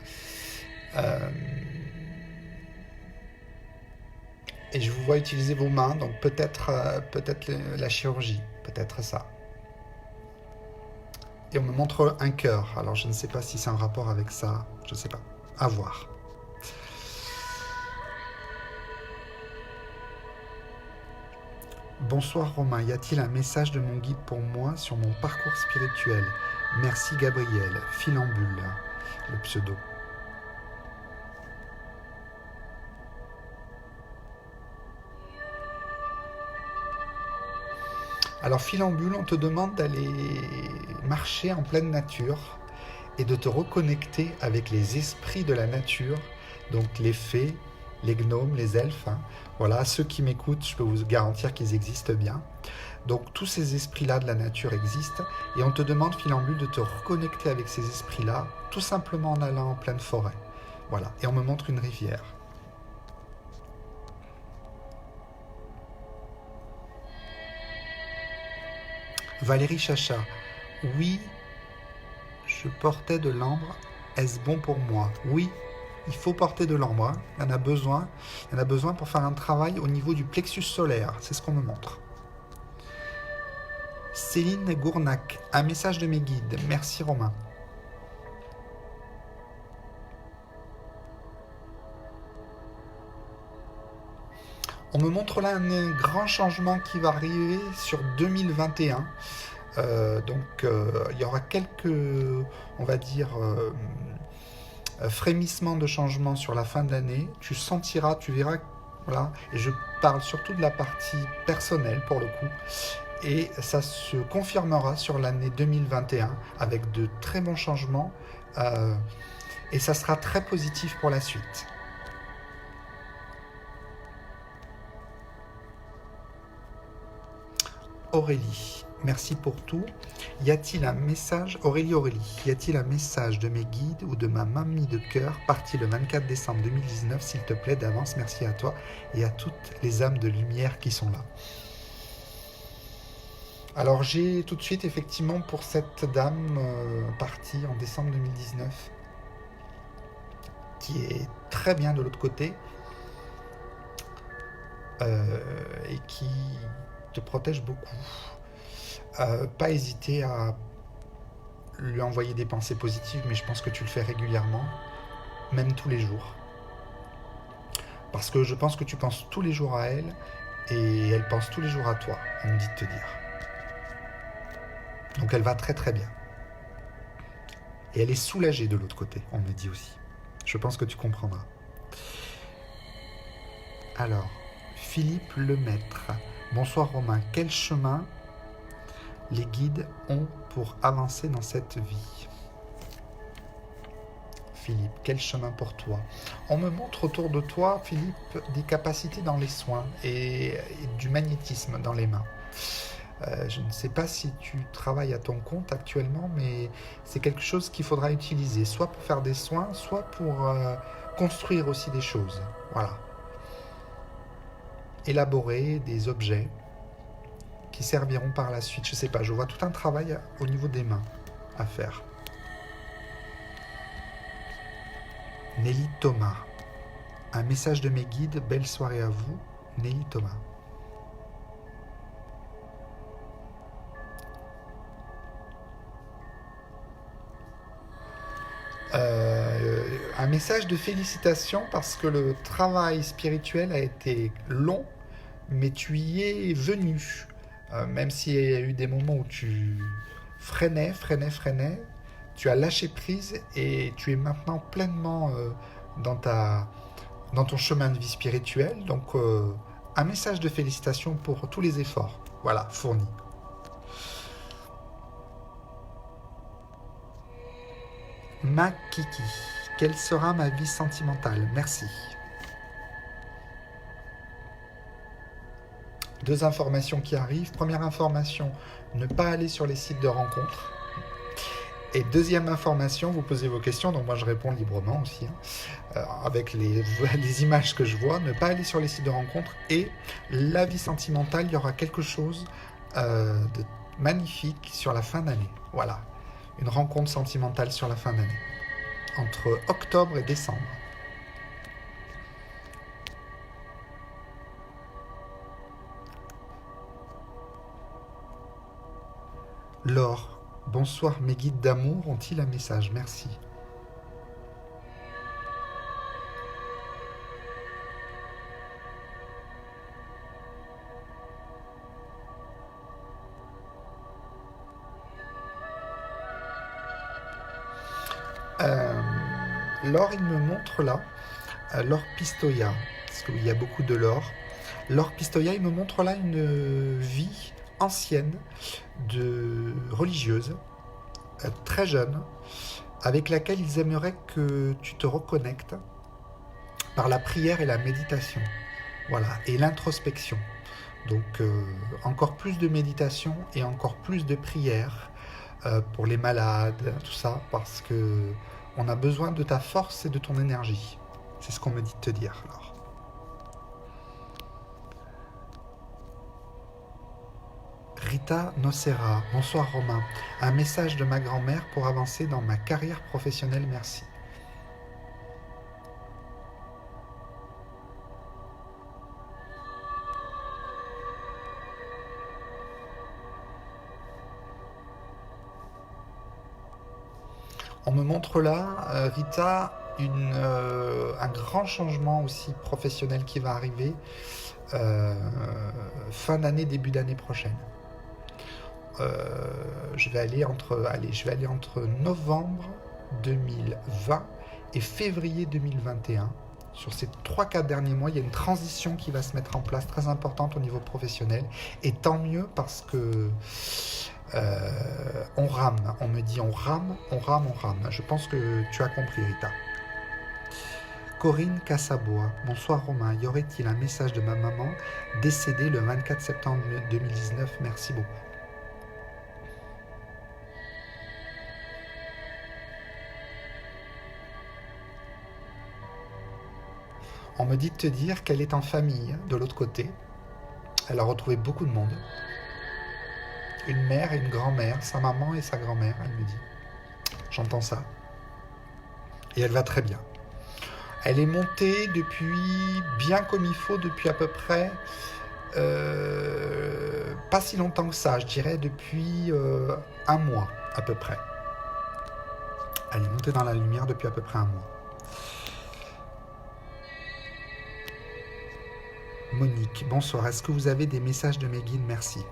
Et je vous vois utiliser vos mains, donc peut-être la chirurgie, peut-être ça. Et on me montre un cœur. Alors je ne sais pas si c'est en rapport avec ça. Je ne sais pas. À voir. Bonsoir Romain, y a-t-il un message de mon guide pour moi sur mon parcours spirituel? Merci Gabriel, Filambule, le pseudo. Alors Filambule, on te demande d'aller marcher en pleine nature et de te reconnecter avec les esprits de la nature, donc les fées, les gnomes, les elfes, hein. Voilà, ceux qui m'écoutent, je peux vous garantir qu'ils existent bien. Donc tous ces esprits-là de la nature existent et on te demande, Filambule, de te reconnecter avec ces esprits-là, tout simplement en allant en pleine forêt. Voilà, et on me montre une rivière. Valérie Chacha, oui, je portais de l'ambre, est-ce bon pour moi? Oui. Il faut porter de l'ambre, hein. Il y en a besoin. Il y en a besoin pour faire un travail au niveau du plexus solaire. C'est ce qu'on me montre. Céline Gournac, un message de mes guides. Merci Romain. On me montre là un grand changement qui va arriver sur 2021. Il y aura quelques, on va dire... frémissement de changement sur la fin de l'année, tu sentiras, tu verras, voilà, et je parle surtout de la partie personnelle pour le coup, et ça se confirmera sur l'année 2021 avec de très bons changements, et ça sera très positif pour la suite. Aurélie, merci pour tout. Y a-t-il un message, Aurélie, y a-t-il un message de mes guides ou de ma mamie de cœur partie le 24 décembre 2019, s'il te plaît, d'avance, merci à toi et à toutes les âmes de lumière qui sont là. Alors j'ai tout de suite, effectivement, pour cette dame partie en décembre 2019, qui est très bien de l'autre côté et qui te protège beaucoup. Pas hésiter à lui envoyer des pensées positives, mais je pense que tu le fais régulièrement, même tous les jours. Parce que je pense que tu penses tous les jours à elle et elle pense tous les jours à toi, on me dit de te dire. Donc elle va très très bien. Et elle est soulagée de l'autre côté, on me dit aussi. Je pense que tu comprendras. Alors, Philippe Lemaître. Bonsoir Romain. Quel chemin les guides ont pour avancer dans cette vie? Philippe, quel chemin pour toi? On me montre autour de toi, Philippe, des capacités dans les soins et du magnétisme dans les mains. Je ne sais pas si tu travailles à ton compte actuellement, mais c'est quelque chose qu'il faudra utiliser, soit pour faire des soins, soit pour construire aussi des choses. Voilà. Élaborer des objets qui serviront par la suite. Je ne sais pas, je vois tout un travail au niveau des mains à faire. Nelly Thomas. Un message de mes guides, belle soirée à vous, Nelly Thomas. Un message de félicitations parce que le travail spirituel a été long, mais tu y es venu. Même s'il y a eu des moments où tu freinais, tu as lâché prise et tu es maintenant pleinement dans ton chemin de vie spirituel. Donc, un message de félicitations pour tous les efforts, voilà, fournis. Ma Kiki, quelle sera ma vie sentimentale? Merci. Deux informations qui arrivent. Première information, ne pas aller sur les sites de rencontres. Et deuxième information, vous posez vos questions, donc moi je réponds librement aussi, avec les images que je vois, ne pas aller sur les sites de rencontres. Et la vie sentimentale, il y aura quelque chose de magnifique sur la fin d'année. Voilà, une rencontre sentimentale sur la fin d'année, entre octobre et décembre. Laure, bonsoir, mes guides d'amour ont-ils un message? Merci. Laure, il me montre là, Laure Pistoia, parce qu'il y a beaucoup de Laure. Laure Pistoia, il me montre là une vie ancienne de religieuse, très jeune, avec laquelle ils aimeraient que tu te reconnectes par la prière et la méditation. Voilà, et l'introspection. Donc encore plus de méditation et encore plus de prière pour les malades, tout ça, parce que on a besoin de ta force et de ton énergie. C'est ce qu'on me dit de te dire, alors. Rita Nocera, bonsoir Romain. Un message de ma grand-mère pour avancer dans ma carrière professionnelle, merci. On me montre là, Rita, un grand changement aussi professionnel qui va arriver fin d'année, début d'année prochaine. Je vais aller entre novembre 2020 et février 2021. Sur ces 3-4 derniers mois, il y a une transition qui va se mettre en place très importante au niveau professionnel. Et tant mieux parce que on rame. On me dit on rame. Je pense que tu as compris, Rita. Corinne Cassabois. Bonsoir Romain. Y aurait-il un message de ma maman décédée le 24 septembre 2019? Merci beaucoup. On me dit de te dire qu'elle est en famille, de l'autre côté. Elle a retrouvé beaucoup de monde. Une mère et une grand-mère, sa maman et sa grand-mère, elle me dit. J'entends ça. Et elle va très bien. Elle est montée depuis, bien comme il faut, depuis à peu près, pas si longtemps que ça, je dirais depuis un mois à peu près. Elle est montée dans la lumière depuis à peu près un mois. Monique, bonsoir. Est-ce que vous avez des messages de mes guides? Merci.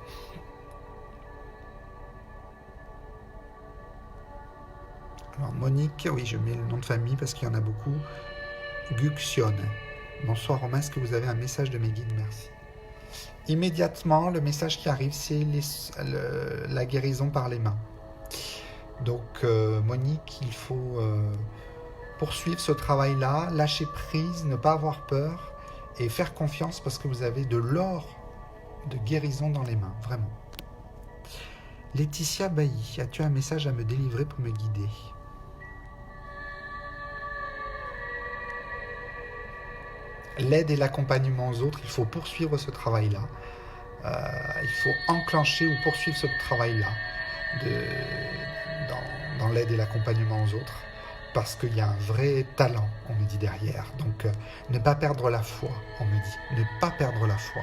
Alors Monique, oui, je mets le nom de famille parce qu'il y en a beaucoup. Guxion. Bonsoir Romain, est-ce que vous avez un message de mes guides? Merci. Immédiatement, le message qui arrive, c'est la guérison par les mains. Donc Monique, il faut poursuivre ce travail-là, lâcher prise, ne pas avoir peur et faire confiance parce que vous avez de l'or de guérison dans les mains, vraiment. Laetitia Bailly, as-tu un message à me délivrer pour me guider? L'aide et l'accompagnement aux autres, il faut poursuivre ce travail-là. Il faut enclencher ou poursuivre ce travail-là dans l'aide et l'accompagnement aux autres, parce qu'il y a un vrai talent, on me dit derrière. Donc, ne pas perdre la foi, on me dit. Ne pas perdre la foi.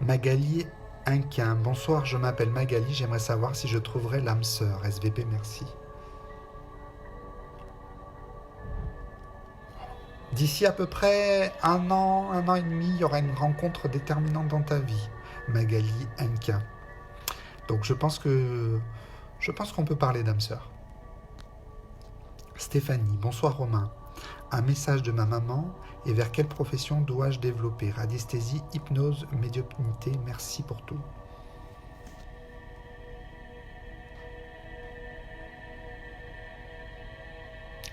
Magali Inquin, bonsoir, je m'appelle Magali, j'aimerais savoir si je trouverai l'âme sœur. SVP, merci. D'ici à peu près un an et demi, il y aura une rencontre déterminante dans ta vie, Magali Inquin. Donc je pense qu'on peut parler d'âme sœur. Stéphanie, bonsoir Romain. Un message de ma maman et vers quelle profession dois-je développer? Radiesthésie, hypnose, médiumnité, merci pour tout.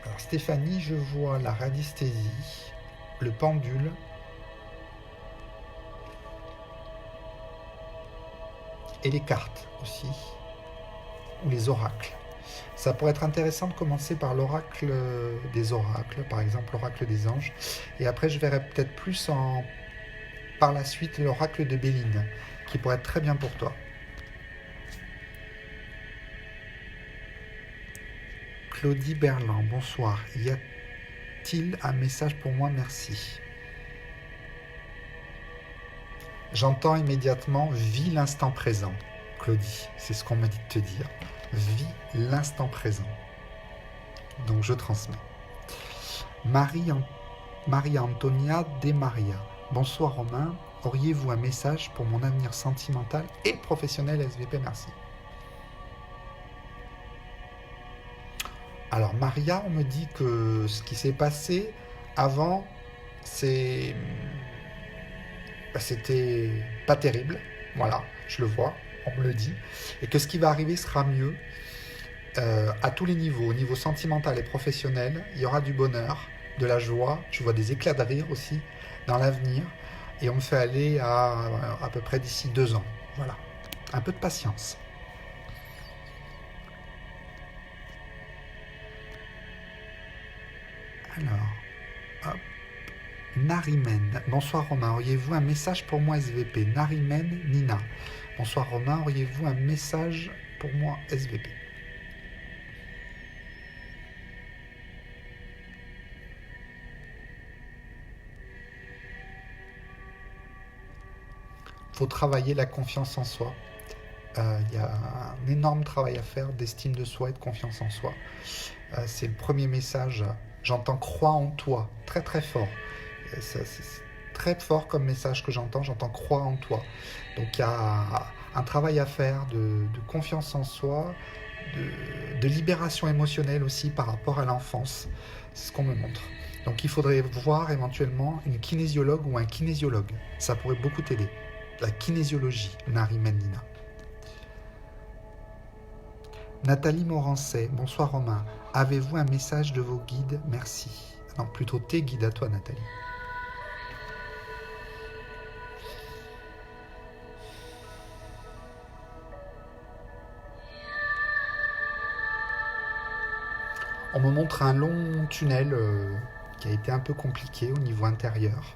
Alors Stéphanie, je vois la radiesthésie, le pendule, et les cartes aussi, ou les oracles. Ça pourrait être intéressant de commencer par l'oracle des oracles, par exemple l'oracle des anges, et après je verrai peut-être plus par la suite l'oracle de Béline, qui pourrait être très bien pour toi. Claudie Berland, bonsoir. Y a-t-il un message pour moi? Merci. J'entends immédiatement « vis l'instant présent ». Claudie, c'est ce qu'on m'a dit de te dire. Vis l'instant présent. Donc je transmets. Marie-Antonia De Maria. Bonsoir Romain. Auriez-vous un message pour mon avenir sentimental et professionnel? SVP, merci. Alors Maria, on me dit que ce qui s'est passé avant, c'était pas terrible. Voilà, je le vois, on me le dit. Et que ce qui va arriver sera mieux à tous les niveaux. Au niveau sentimental et professionnel, il y aura du bonheur, de la joie. Je vois des éclats de rire aussi dans l'avenir. Et on me fait aller à peu près d'ici 2 ans. Voilà, un peu de patience. Alors, hop. Narimen. Bonsoir Romain, auriez-vous un message pour moi SVP? Narimen Nina. Bonsoir Romain, auriez-vous un message pour moi SVP? Il faut travailler la confiance en soi. Il y a un énorme travail à faire d'estime de soi et de confiance en soi. C'est le premier message. J'entends « crois en toi », très très fort. C'est très fort comme message que j'entends « crois en toi ». Donc il y a un travail à faire de confiance en soi, de libération émotionnelle aussi par rapport à l'enfance. C'est ce qu'on me montre. Donc il faudrait voir éventuellement une kinésiologue ou un kinésiologue. Ça pourrait beaucoup t'aider. La kinésiologie, Narimen Nina. Nathalie Morancet, bonsoir Romain. Avez-vous un message de vos guides? Merci. Non, plutôt tes guides à toi, Nathalie. On me montre un long tunnel qui a été un peu compliqué au niveau intérieur.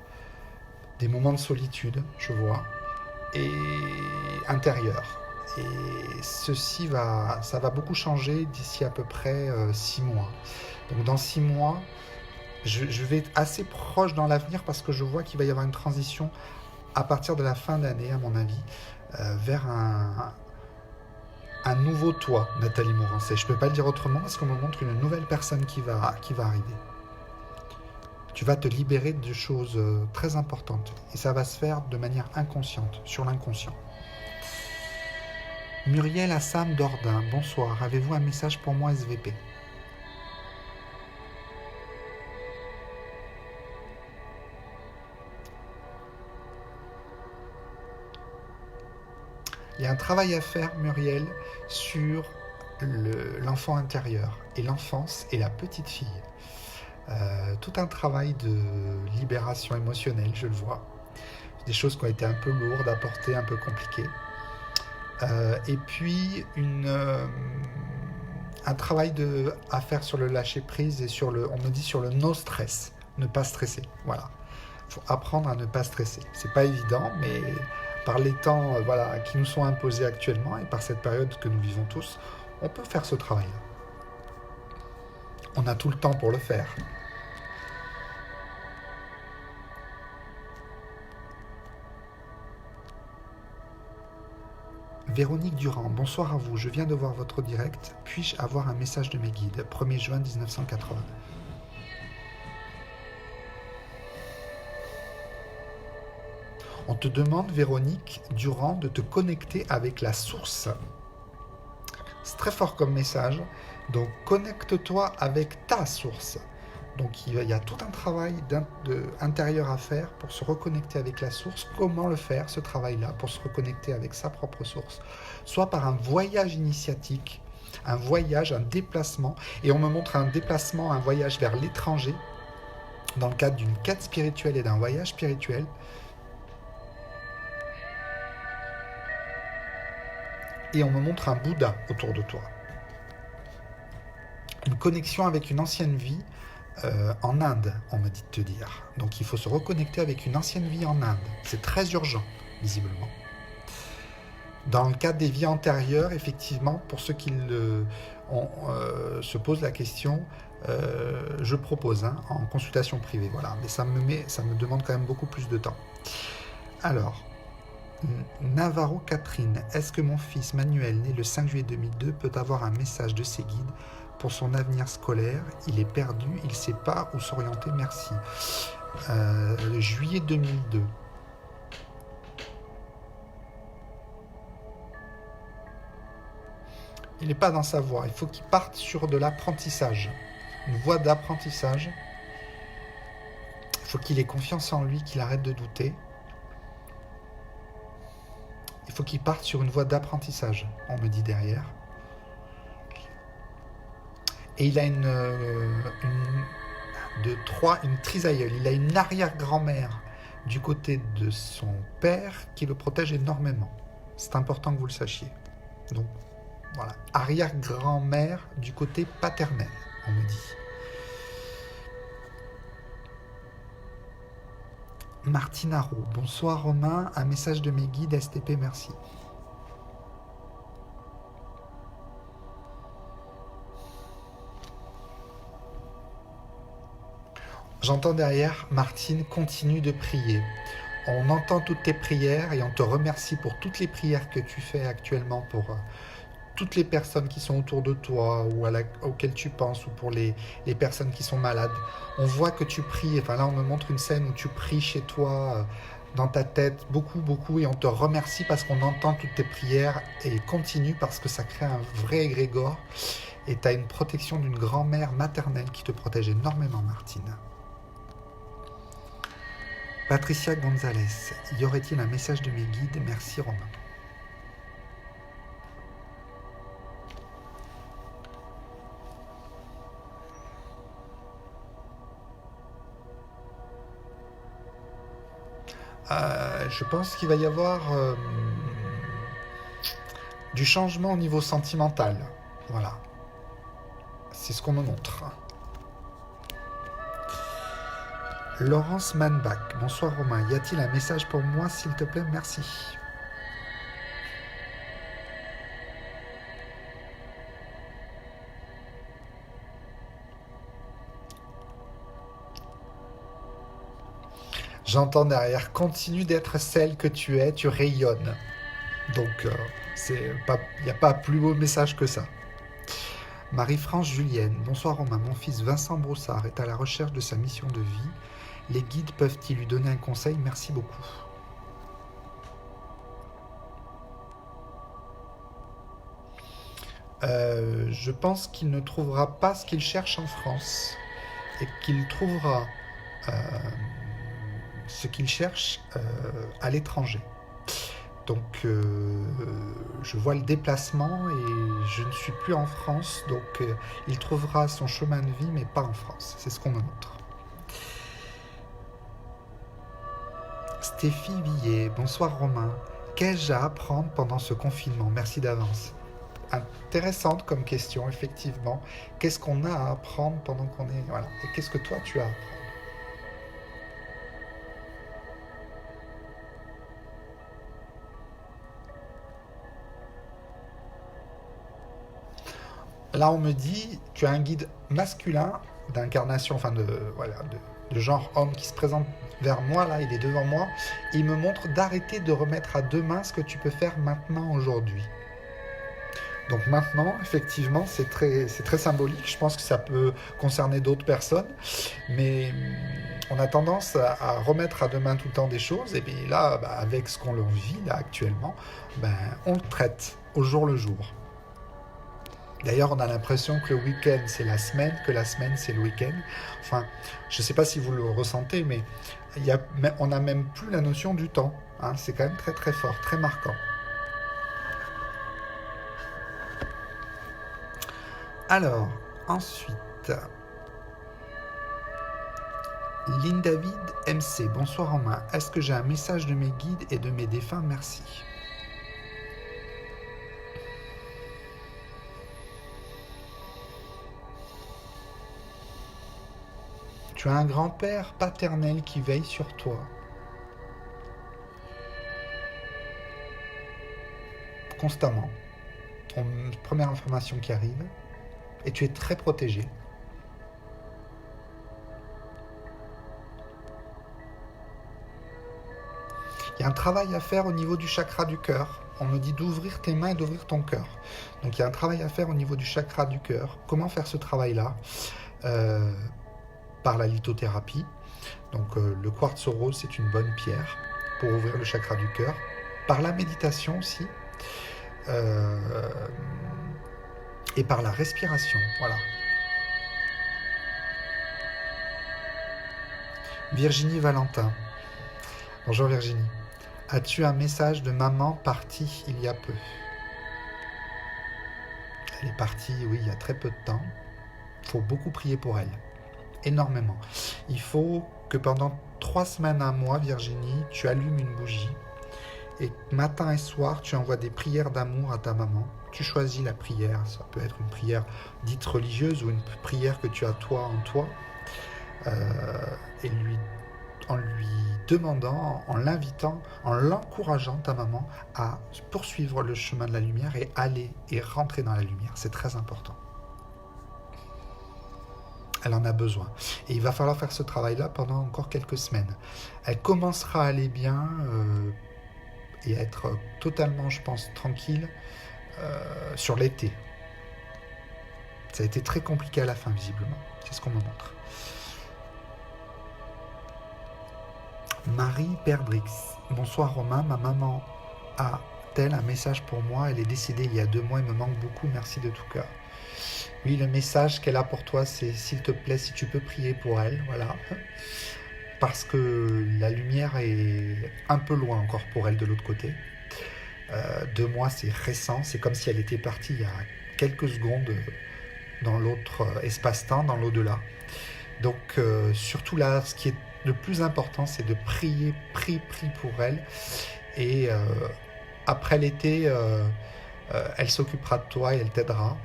Des moments de solitude, je vois, et intérieur. Et ça va beaucoup changer d'ici à peu près 6 mois. Donc dans 6 mois, je vais être assez proche dans l'avenir parce que je vois qu'il va y avoir une transition à partir de la fin d'année, à mon avis, vers un nouveau toi, Nathalie Mourancet. Je ne peux pas le dire autrement parce qu'on me montre une nouvelle personne qui va arriver. Tu vas te libérer de choses très importantes et ça va se faire de manière inconsciente, sur l'inconscient. Muriel Assam Dordain, bonsoir. Avez-vous un message pour moi, SVP? Il y a un travail à faire, Muriel, sur l'enfant intérieur et l'enfance et la petite fille. Tout un travail de libération émotionnelle, je le vois. Des choses qui ont été un peu lourdes à porter, un peu compliquées. Et puis un travail à faire sur le lâcher prise et on me dit sur le no stress, ne pas stresser. Voilà, il faut apprendre à ne pas stresser. C'est pas évident, mais par les temps qui nous sont imposés actuellement et par cette période que nous vivons tous, on peut faire ce travail-là. On a tout le temps pour le faire. Véronique Durand, bonsoir à vous, je viens de voir votre direct, puis-je avoir un message de mes guides, 1er juin 1980. On te demande, Véronique Durand, de te connecter avec la source. C'est très fort comme message, donc connecte-toi avec ta source. Donc il y a tout un travail intérieur à faire pour se reconnecter avec la source. Comment le faire, ce travail-là, pour se reconnecter avec sa propre source? Soit par un voyage initiatique, un voyage, un déplacement. Et on me montre un déplacement, un voyage vers l'étranger, dans le cadre d'une quête spirituelle et d'un voyage spirituel. Et on me montre un Bouddha autour de toi. Une connexion avec une ancienne vie, en Inde, on me dit de te dire. Donc il faut se reconnecter avec une ancienne vie en Inde. C'est très urgent, visiblement. Dans le cadre des vies antérieures, effectivement, pour ceux qui se posent la question, je propose en consultation privée. Voilà. Mais ça me demande quand même beaucoup plus de temps. Alors, Navarro Catherine, est-ce que mon fils Manuel, né le 5 juillet 2002, peut avoir un message de ses guides pour son avenir scolaire? Il est perdu, il ne sait pas où s'orienter, merci. Juillet 2002. Il n'est pas dans sa voie, il faut qu'il parte sur de l'apprentissage, une voie d'apprentissage. Il faut qu'il ait confiance en lui, qu'il arrête de douter. Il faut qu'il parte sur une voie d'apprentissage, on me dit derrière. Et il a une trisaïeule, il a une arrière-grand-mère du côté de son père qui le protège énormément. C'est important que vous le sachiez. Donc, voilà, arrière-grand-mère du côté paternel, on me dit. Martine Haro, bonsoir Romain, un message de mes guides STP, merci. J'entends derrière, Martine, continue de prier. On entend toutes tes prières et on te remercie pour toutes les prières que tu fais actuellement pour toutes les personnes qui sont autour de toi ou auxquelles tu penses ou pour les personnes qui sont malades. On voit que tu pries, enfin là on me montre une scène où tu pries chez toi, dans ta tête, beaucoup, beaucoup, et on te remercie parce qu'on entend toutes tes prières et continue parce que ça crée un vrai égrégore et tu as une protection d'une grand-mère maternelle qui te protège énormément, Martine. Patricia Gonzalez, y aurait-il un message de mes guides? Merci Romain. Je pense qu'il va y avoir du changement au niveau sentimental. Voilà. C'est ce qu'on me montre. Laurence Manbach, bonsoir Romain. Y a-t-il un message pour moi, s'il te plaît? Merci. J'entends derrière, continue d'être celle que tu es, tu rayonnes. Donc, il n'y a pas plus beau message que ça. Marie-France Julienne, bonsoir Romain, mon fils Vincent Broussard est à la recherche de sa mission de vie. Les guides peuvent-ils lui donner un conseil? Merci beaucoup. Je pense qu'il ne trouvera pas ce qu'il cherche en France et qu'il trouvera ce qu'il cherche à l'étranger. Donc je vois le déplacement et je ne suis plus en France, donc il trouvera son chemin de vie mais pas en France, c'est ce qu'on me montre. Stéphie Villet, bonsoir Romain, qu'ai-je à apprendre pendant ce confinement? Merci d'avance. Intéressante comme question, effectivement. Qu'est-ce qu'on a à apprendre pendant qu'on est... Voilà. Et qu'est-ce que toi tu as à apprendre? Là, on me dit, tu as un guide masculin d'incarnation, enfin de genre homme qui se présente vers moi, là, il est devant moi, et il me montre d'arrêter de remettre à demain ce que tu peux faire maintenant, aujourd'hui. Donc maintenant, effectivement, c'est très symbolique. Je pense que ça peut concerner d'autres personnes, mais on a tendance à remettre à demain tout le temps des choses, et bien là, avec ce qu'on vit là actuellement, on le traite au jour le jour. D'ailleurs, on a l'impression que le week-end, c'est la semaine, que la semaine, c'est le week-end. Enfin, je ne sais pas si vous le ressentez, mais on n'a même plus la notion du temps. Hein. C'est quand même très très fort, très marquant. Alors, ensuite, Lynn David MC, bonsoir en main. Est-ce que j'ai un message de mes guides et de mes défunts? Merci. Tu as un grand-père paternel qui veille sur toi. Constamment. Première information qui arrive. Et tu es très protégé. Il y a un travail à faire au niveau du chakra du cœur. On me dit d'ouvrir tes mains et d'ouvrir ton cœur. Donc il y a un travail à faire au niveau du chakra du cœur. Comment faire ce travail-là? Par la lithothérapie. Donc le quartz rose, c'est une bonne pierre pour ouvrir le chakra du cœur. Par la méditation aussi. Et par la respiration. Voilà. Virginie Valentin. Bonjour Virginie. As-tu un message de maman partie il y a peu? Elle est partie, oui, il y a très peu de temps. Il faut beaucoup prier pour elle. Énormément. Il faut que pendant 3 semaines, un mois, Virginie, tu allumes une bougie et matin et soir, tu envoies des prières d'amour à ta maman. Tu choisis la prière. Ça peut être une prière dite religieuse ou une prière que tu as toi en toi. Et en lui demandant, en l'invitant, en l'encourageant, ta maman, à poursuivre le chemin de la lumière et aller et rentrer dans la lumière. C'est très important. Elle en a besoin. Et il va falloir faire ce travail-là pendant encore quelques semaines. Elle commencera à aller bien et à être totalement, je pense, tranquille sur l'été. Ça a été très compliqué à la fin, visiblement. C'est ce qu'on me montre. Marie Perdrix. Bonsoir Romain, ma maman a-t-elle un message pour moi? Elle est décédée il y a 2 mois, il me manque beaucoup, merci de tout cœur. Oui, le message qu'elle a pour toi, c'est s'il te plaît, si tu peux prier pour elle, voilà. Parce que la lumière est un peu loin encore pour elle de l'autre côté. 2 mois, c'est récent, c'est comme si elle était partie il y a quelques secondes dans l'autre espace-temps, dans l'au-delà. Donc, surtout là, ce qui est le plus important, c'est de prier, prie pour elle. Et après l'été, elle s'occupera de toi et elle t'aidera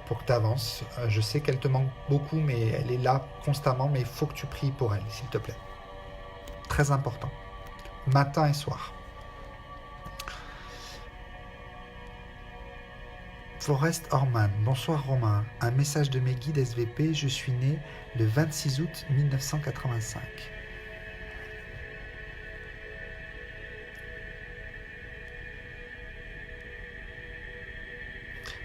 pour que tu avances. Je sais qu'elle te manque beaucoup, mais elle est là constamment, mais il faut que tu pries pour elle, s'il te plaît. Très important. Matin et soir. Forest Orman, bonsoir Romain. Un message de mes guides SVP, je suis né le 26 août 1985.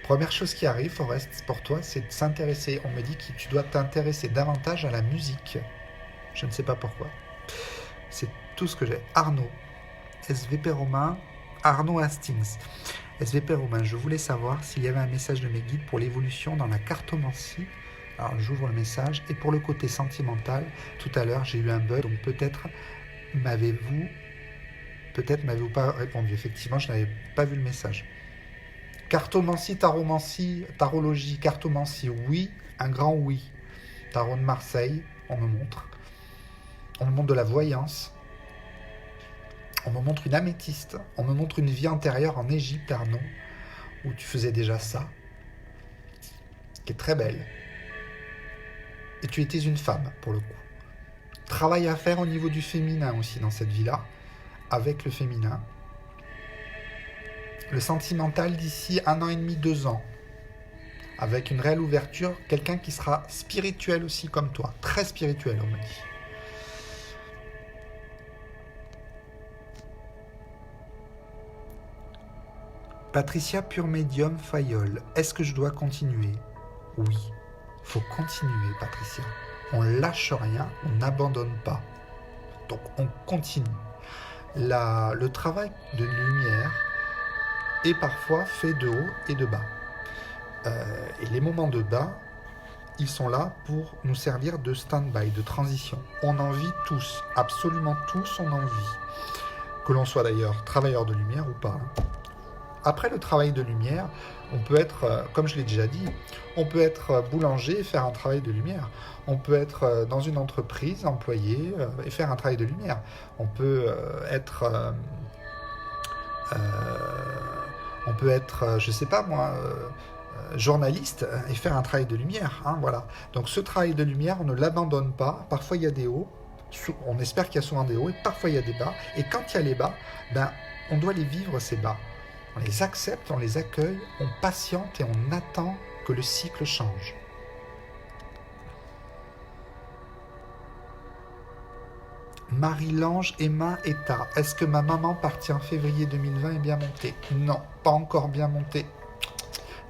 Première chose qui arrive, Forest, pour toi, c'est de s'intéresser. On me dit que tu dois t'intéresser davantage à la musique. Je ne sais pas pourquoi. C'est tout ce que j'ai. Arnaud, SVP Romain, Arnaud Hastings. SVP Romain, je voulais savoir s'il y avait un message de mes guides pour l'évolution dans la cartomancie. Alors j'ouvre le message. Et pour le côté sentimental, tout à l'heure j'ai eu un bug, donc peut-être m'avez-vous pas répondu. Effectivement, je n'avais pas vu le message. Cartomancie, taromancie, tarologie, cartomancie, oui, un grand oui. Tarot de Marseille, on me montre. On me montre de la voyance. On me montre une améthyste. On me montre une vie antérieure en Égypte, Arnaud, où tu faisais déjà ça, qui est très belle. Et tu étais une femme, pour le coup. Travail à faire au niveau du féminin aussi dans cette vie-là, avec le féminin. Le sentimental d'ici 1 an et demi, 2 ans, avec une réelle ouverture, quelqu'un qui sera spirituel aussi comme toi, très spirituel on me dit. Patricia Pure Médium Fayol, est-ce que je dois continuer? Oui, faut continuer Patricia. On lâche rien, on n'abandonne pas. Donc on continue. Le travail de lumière est parfois fait de haut et de bas. Et les moments de bas, ils sont là pour nous servir de stand-by, de transition. On en vit tous, absolument tous, on en vit. Que l'on soit d'ailleurs travailleur de lumière ou pas. Après le travail de lumière, on peut être, comme je l'ai déjà dit, on peut être boulanger et faire un travail de lumière. On peut être dans une entreprise, employé, et faire un travail de lumière. On peut être... je sais pas moi, journaliste et faire un travail de lumière. Hein, voilà. Donc ce travail de lumière, on ne l'abandonne pas. Parfois il y a des hauts, on espère qu'il y a souvent des hauts, et parfois il y a des bas. Et quand il y a les bas, on doit les vivre ces bas. On les accepte, on les accueille, on patiente et on attend que le cycle change. Marie-Lange Emma Eta, est-ce que ma maman partie en février 2020 est bien montée? Non, pas encore bien montée.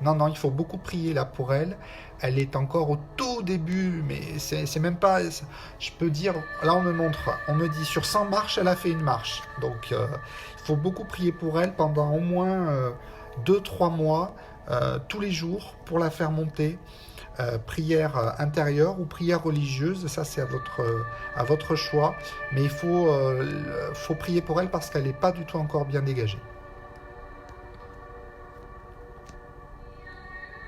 Non, il faut beaucoup prier là pour elle. Elle est encore au tout début, mais c'est même pas... Je peux dire, là on me dit sur 100 marches, elle a fait une marche. Donc il faut beaucoup prier pour elle pendant au moins 2-3 mois, tous les jours, pour la faire monter. Prière intérieure ou prière religieuse, ça c'est à votre choix. Mais il faut prier pour elle parce qu'elle n'est pas du tout encore bien dégagée.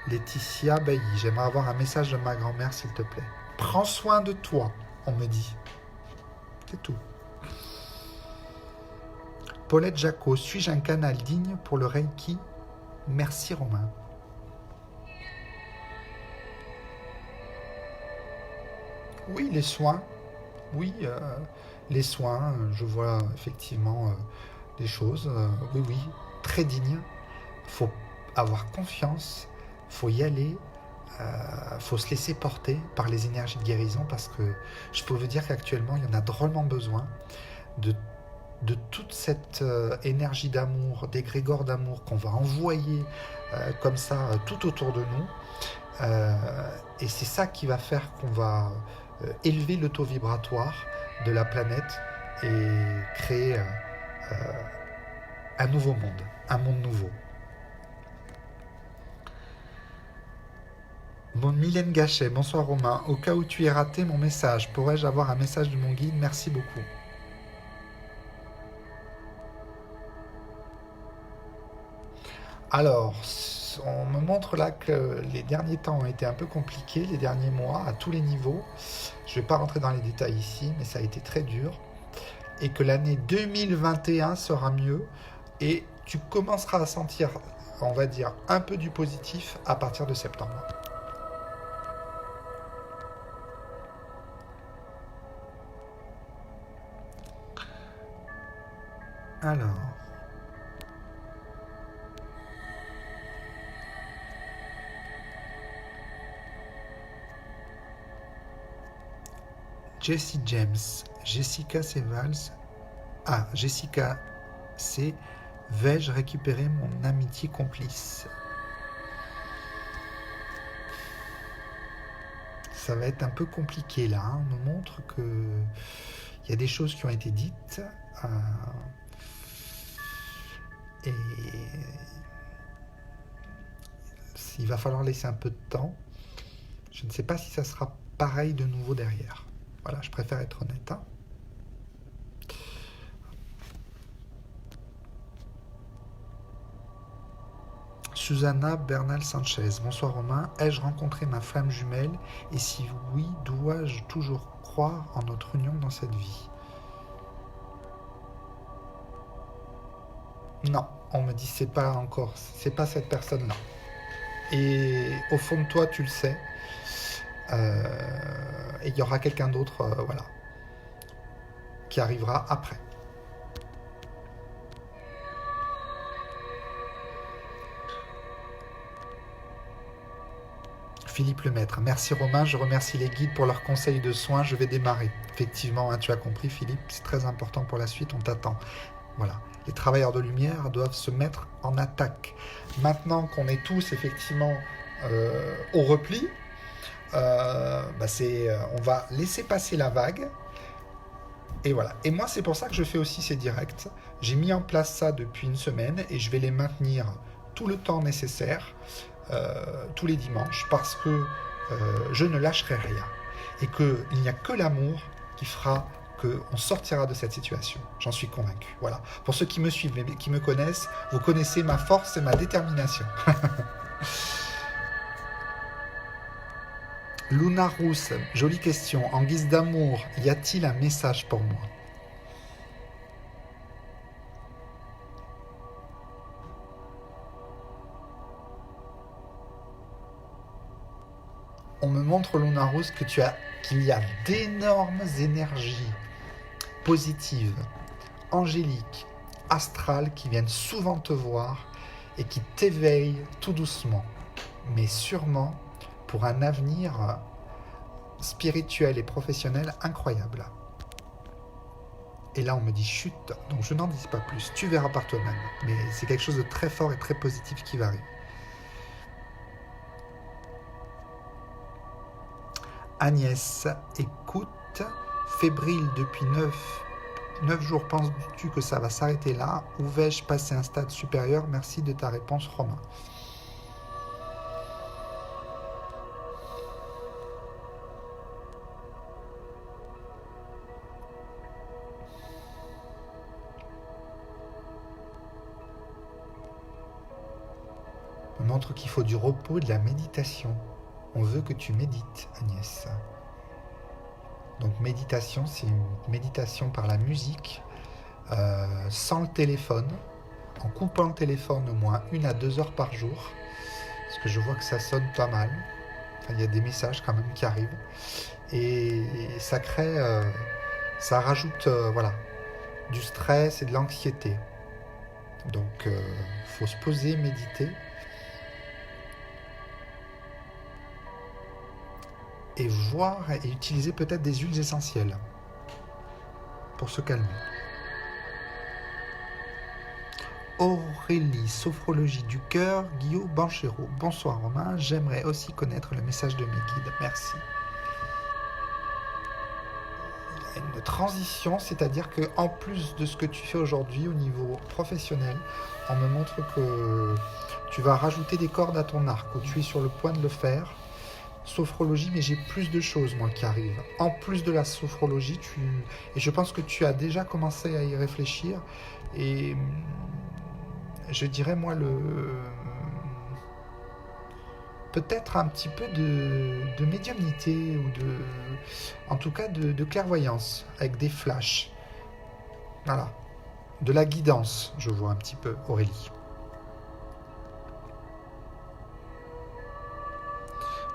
Laetitia Bailly, j'aimerais avoir un message de ma grand-mère s'il te plaît. Prends soin de toi, on me dit. C'est tout. Paulette Jacot, suis-je un canal digne pour le Reiki? Merci Romain. Oui, les soins. Oui, les soins, je vois effectivement des choses. Oui, très digne. Il faut avoir confiance. Faut y aller, faut se laisser porter par les énergies de guérison parce que je peux vous dire qu'actuellement il y en a drôlement besoin de toute cette énergie d'amour, d'égrégore d'amour qu'on va envoyer comme ça tout autour de nous et c'est ça qui va faire qu'on va élever le taux vibratoire de la planète et créer un nouveau monde, un monde nouveau. Mylène Gachet, bonsoir Romain. Au cas où tu aies raté mon message, pourrais-je avoir un message de mon guide? Merci beaucoup. Alors, on me montre là que les derniers temps ont été un peu compliqués, les derniers mois, à tous les niveaux. Je ne vais pas rentrer dans les détails ici, mais ça a été très dur. Et que l'année 2021 sera mieux. Et tu commenceras à sentir, on va dire, un peu du positif à partir de septembre. Alors, Jessie James, Jessica Sevals, Jessica C, vais-je récupérer mon amitié complice? ça va être un peu compliqué là. On nous montre que il y a des choses qui ont été dites et il va falloir laisser un peu de temps. Je ne sais pas si ça sera pareil de nouveau derrière. Voilà, je préfère être honnête. Susanna Bernal Sanchez. Bonsoir Romain. Ai-je rencontré ma flamme jumelle? Et si oui, dois-je toujours croire en notre union dans cette vie? Non, on me dit c'est pas encore, c'est pas cette personne-là. Et au fond de toi, tu le sais. Et il y aura quelqu'un d'autre, voilà, qui arrivera après. Philippe Lemaître. Merci Romain, je remercie les guides pour leurs conseils de soins, je vais démarrer. Effectivement, hein, tu as compris Philippe, c'est très important pour la suite, on t'attend. Voilà, les travailleurs de lumière doivent se mettre en attaque. Maintenant qu'on est tous effectivement au repli, on va laisser passer la vague. Et voilà. Et moi, c'est pour ça que je fais aussi ces directs. J'ai mis en place ça depuis une semaine et je vais les maintenir tout le temps nécessaire, tous les dimanches, parce que je ne lâcherai rien. Et qu'il n'y a que l'amour qui fera qu'on sortira de cette situation. J'en suis convaincu. Voilà. Pour ceux qui me suivent et qui me connaissent, vous connaissez ma force et ma détermination. Luna Rousse, jolie question. En guise d'amour, y a-t-il un message pour moi? On me montre, Luna Rousse, qu'il y a d'énormes énergies positives, angéliques, astrales qui viennent souvent te voir et qui t'éveillent tout doucement, mais sûrement pour un avenir spirituel et professionnel incroyable. Et là, on me dit chut, donc je n'en dis pas plus. Tu verras par toi-même. Mais c'est quelque chose de très fort et très positif qui va arriver. Agnès, écoute, fébrile depuis 9 jours, penses-tu que ça va s'arrêter là? Ou vais-je passer un stade supérieur? Merci de ta réponse, Romain. Me montre qu'il faut du repos et de la méditation. On veut que tu médites, Agnès. Donc méditation, c'est une méditation par la musique, sans le téléphone, en coupant le téléphone au moins 1 à 2 heures par jour, parce que je vois que ça sonne pas mal. Enfin, il y a des messages quand même qui arrivent. Et ça crée, ça rajoute voilà, du stress et de l'anxiété. Donc faut se poser, méditer. Et voir et utiliser peut-être des huiles essentielles pour se calmer. Aurélie, sophrologie du cœur, Guillaume Banchero. Bonsoir Romain, j'aimerais aussi connaître le message de mes guides. Merci. Il y a une transition, c'est-à-dire qu'en plus de ce que tu fais aujourd'hui au niveau professionnel, on me montre que tu vas rajouter des cordes à ton arc, ou tu es sur le point de le faire. Sophrologie, mais j'ai plus de choses moi qui arrivent. En plus de la sophrologie, et je pense que tu as déjà commencé à y réfléchir. Et je dirais moi peut-être un petit peu de médiumnité ou en tout cas de clairvoyance avec des flashs. Voilà, de la guidance, je vois un petit peu, Aurélie.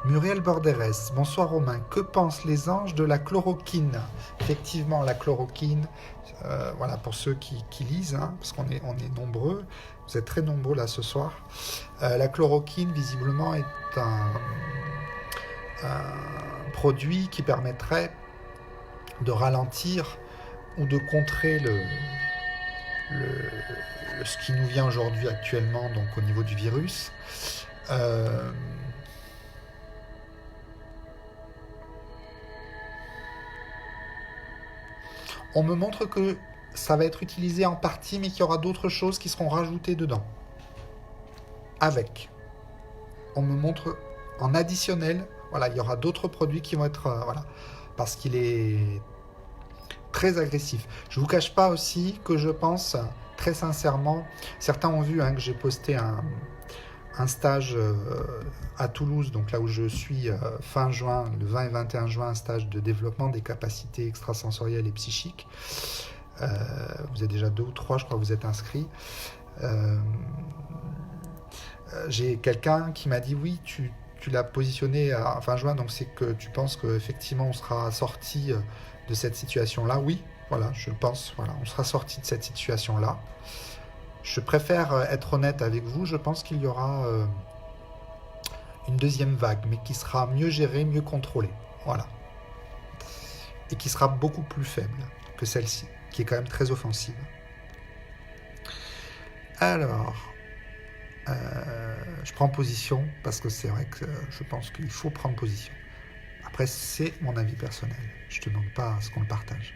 Muriel Borderes, bonsoir Romain, que pensent les anges de la chloroquine? Effectivement, la chloroquine, voilà, pour ceux qui lisent, hein, parce qu'on est nombreux, vous êtes très nombreux là ce soir. La chloroquine, visiblement, est un produit qui permettrait de ralentir ou de contrer ce qui nous vient aujourd'hui actuellement, donc au niveau du virus. On me montre que ça va être utilisé en partie, mais qu'il y aura d'autres choses qui seront rajoutées dedans. Avec. On me montre en additionnel, voilà, il y aura d'autres produits qui vont être... voilà, parce qu'il est très agressif. Je ne vous cache pas aussi que je pense, très sincèrement, certains ont vu que j'ai posté un stage à Toulouse, donc là où je suis fin juin, le 20 et 21 juin, un stage de développement des capacités extrasensorielles et psychiques. Vous êtes déjà 2 ou 3, je crois, vous êtes inscrits. J'ai quelqu'un qui m'a dit oui, tu l'as positionné à fin juin, donc c'est que tu penses qu'effectivement on sera sorti de cette situation-là. Oui, voilà, je pense, voilà, on sera sorti de cette situation-là. Je préfère être honnête avec vous, je pense qu'il y aura une deuxième vague, mais qui sera mieux gérée, mieux contrôlée. Voilà. Et qui sera beaucoup plus faible que celle-ci, qui est quand même très offensive. Alors, je prends position, parce que c'est vrai que je pense qu'il faut prendre position. Après, c'est mon avis personnel. Je ne te demande pas à ce qu'on le partage.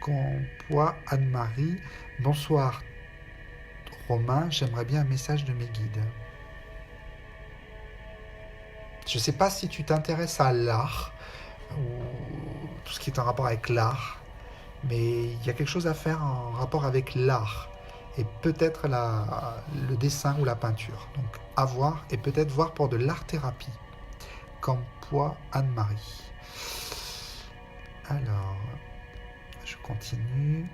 Compois Anne-Marie, bonsoir Romain, j'aimerais bien un message de mes guides. Je ne sais pas si tu t'intéresses à l'art, ou tout ce qui est en rapport avec l'art, mais il y a quelque chose à faire en rapport avec l'art, et peut-être le dessin ou la peinture. Donc à voir, et peut-être voir pour de l'art-thérapie. Compois Anne-Marie. Alors, je continue.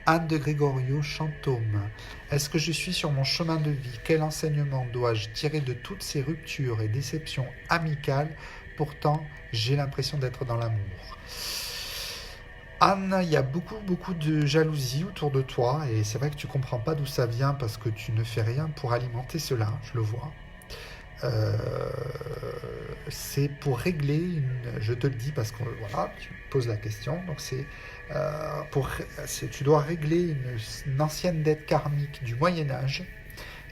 Anne de Grégorio Chantôme. Est-ce que je suis sur mon chemin de vie? Quel enseignement dois-je tirer de toutes ces ruptures et déceptions amicales? Pourtant, j'ai l'impression d'être dans l'amour. Anne, il y a beaucoup de jalousie autour de toi et c'est vrai que tu ne comprends pas d'où ça vient parce que tu ne fais rien pour alimenter cela, je le vois. C'est pour régler je te le dis parce que voilà, tu me poses la question, donc tu dois régler une ancienne dette karmique du Moyen-Âge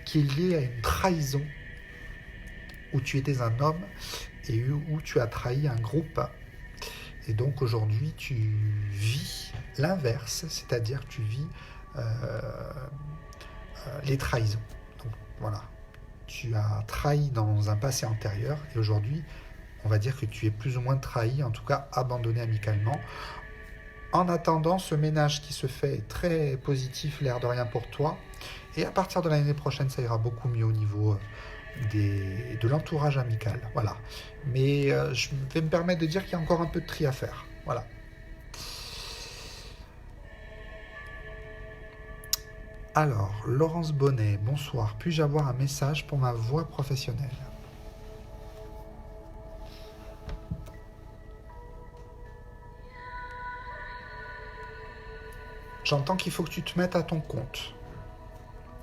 qui est liée à une trahison où tu étais un homme et où tu as trahi un groupe. Et donc aujourd'hui, tu vis l'inverse, c'est-à-dire que tu vis les trahisons. Donc voilà, tu as trahi dans un passé antérieur et aujourd'hui, on va dire que tu es plus ou moins trahi, en tout cas abandonné amicalement. En attendant, ce ménage qui se fait est très positif, l'air de rien pour toi. Et à partir de l'année prochaine, ça ira beaucoup mieux au niveau de l'entourage amical. Voilà. Mais je vais me permettre de dire qu'il y a encore un peu de tri à faire. Voilà. Alors, Laurence Bonnet, bonsoir. Puis-je avoir un message pour ma voie professionnelle? J'entends qu'il faut que tu te mettes à ton compte.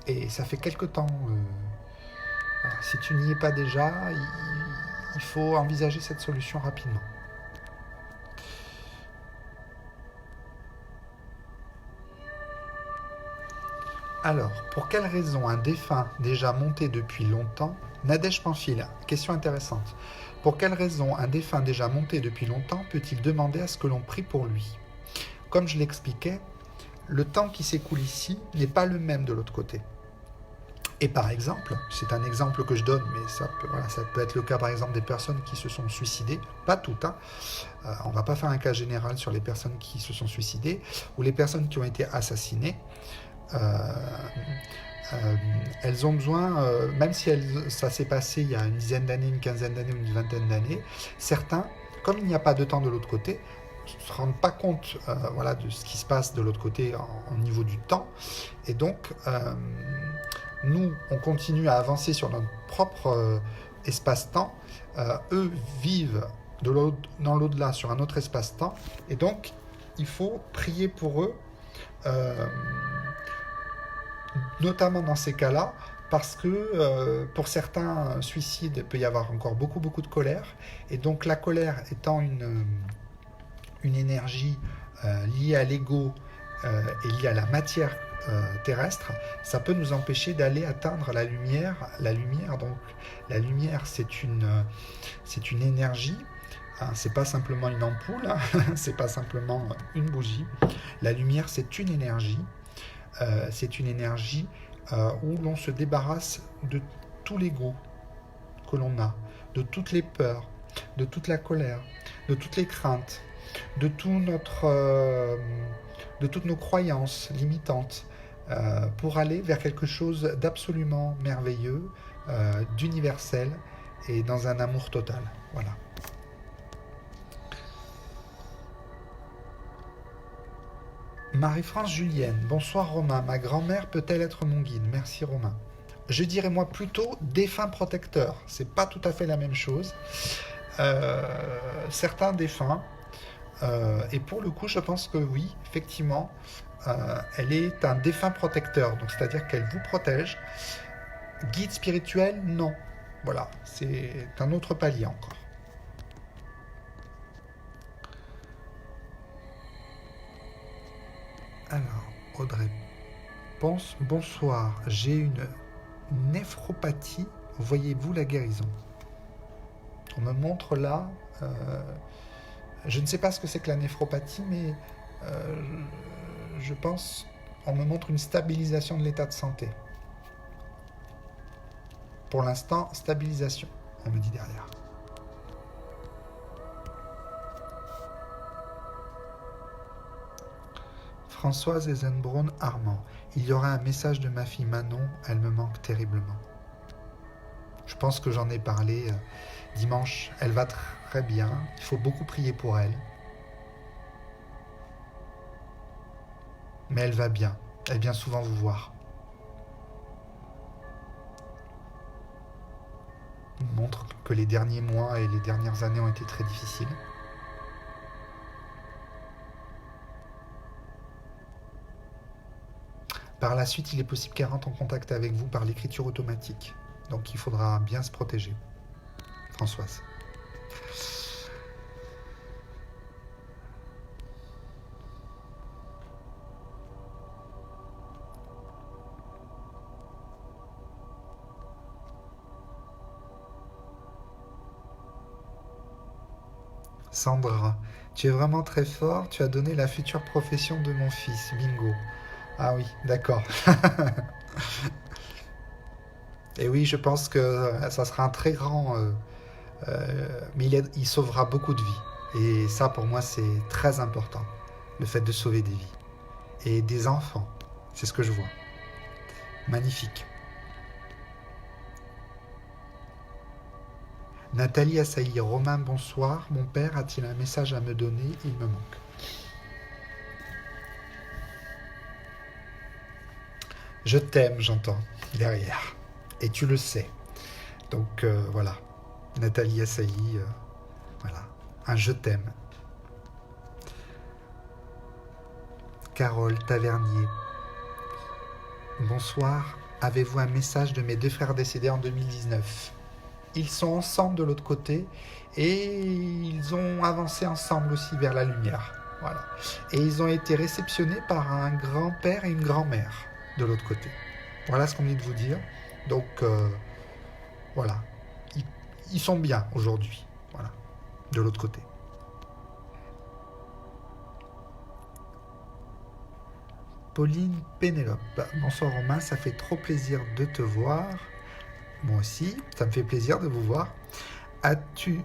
Et ça fait quelque temps. Voilà, si tu n'y es pas déjà, il faut envisager cette solution rapidement. Alors, pour quelle raison un défunt déjà monté depuis longtemps... Nadège Pamphile, question intéressante. Pour quelle raison un défunt déjà monté depuis longtemps peut-il demander à ce que l'on prie pour lui? Comme je l'expliquais, le temps qui s'écoule ici n'est pas le même de l'autre côté. Et par exemple, c'est un exemple que je donne, mais ça peut être le cas par exemple des personnes qui se sont suicidées, pas toutes, on ne va pas faire un cas général sur les personnes qui se sont suicidées, ou les personnes qui ont été assassinées, elles ont besoin, même si ça s'est passé il y a une dizaine d'années, une quinzaine d'années ou une vingtaine d'années, certains, comme il n'y a pas de temps de l'autre côté, ne se rendent pas compte de ce qui se passe de l'autre côté au niveau du temps, et donc nous, on continue à avancer sur notre propre espace-temps. Eux vivent dans l'au-delà sur un autre espace-temps. Et donc, il faut prier pour eux, notamment dans ces cas-là, parce que pour certains suicides, il peut y avoir encore beaucoup de colère. Et donc, la colère étant une énergie liée à l'ego et liée à la matière terrestre, ça peut nous empêcher d'aller atteindre la lumière. La lumière, c'est une énergie Hein, c'est pas simplement une ampoule, hein, c'est pas simplement une bougie. La lumière, c'est une énergie. Où l'on se débarrasse de tout l'ego que l'on a, de toutes les peurs, de toute la colère, de toutes les craintes, de toutes nos croyances limitantes, pour aller vers quelque chose d'absolument merveilleux, d'universel et dans un amour total. Voilà. Marie-France Julienne, bonsoir Romain, ma grand-mère peut-elle être mon guide? Merci Romain. Je dirais moi plutôt défunt protecteur, c'est pas tout à fait la même chose. Certains défunts, et pour le coup je pense que oui, effectivement, elle est un défunt protecteur, donc c'est-à-dire qu'elle vous protège. Guide spirituel, non. Voilà, c'est un autre palier encore. Alors, Audrey, bonsoir, j'ai une néphropathie, voyez-vous la guérison? On me montre là, je ne sais pas ce que c'est que la néphropathie, mais je pense, on me montre une stabilisation de l'état de santé. Pour l'instant, stabilisation, on me dit derrière. Françoise Eisenbraun Armand. Il y aura un message de ma fille Manon, elle me manque terriblement. Je pense que j'en ai parlé dimanche, elle va très bien, il faut beaucoup prier pour elle. Mais elle va bien, elle vient souvent vous voir. Il montre que les derniers mois et les dernières années ont été très difficiles. Par la suite, il est possible qu'elle rentre en contact avec vous par l'écriture automatique. Donc il faudra bien se protéger. Françoise. Sandra, tu es vraiment très fort, tu as donné la future profession de mon fils, bingo. Ah oui, d'accord. Et oui, je pense que ça sera un très grand... mais il sauvera beaucoup de vies. Et ça, pour moi, c'est très important. Le fait de sauver des vies. Et des enfants. C'est ce que je vois. Magnifique. Nathalie Assailly, Romain, bonsoir. Mon père a-t-il un message à me donner? Il me manque. Je t'aime, j'entends, derrière. Et tu le sais. Donc voilà. Nathalie Assailly, voilà. Un je t'aime. Carole Tavernier. Bonsoir. Avez-vous un message de mes deux frères décédés en 2019? Ils sont ensemble de l'autre côté et ils ont avancé ensemble aussi vers la lumière. Voilà. Et ils ont été réceptionnés par un grand-père et une grand-mère de l'autre côté. Voilà ce qu'on vient de vous dire. Donc, voilà. Ils sont bien aujourd'hui. Voilà. De l'autre côté. Pauline Pénélope. Bonsoir Romain, ça fait trop plaisir de te voir. Moi aussi, ça me fait plaisir de vous voir. As-tu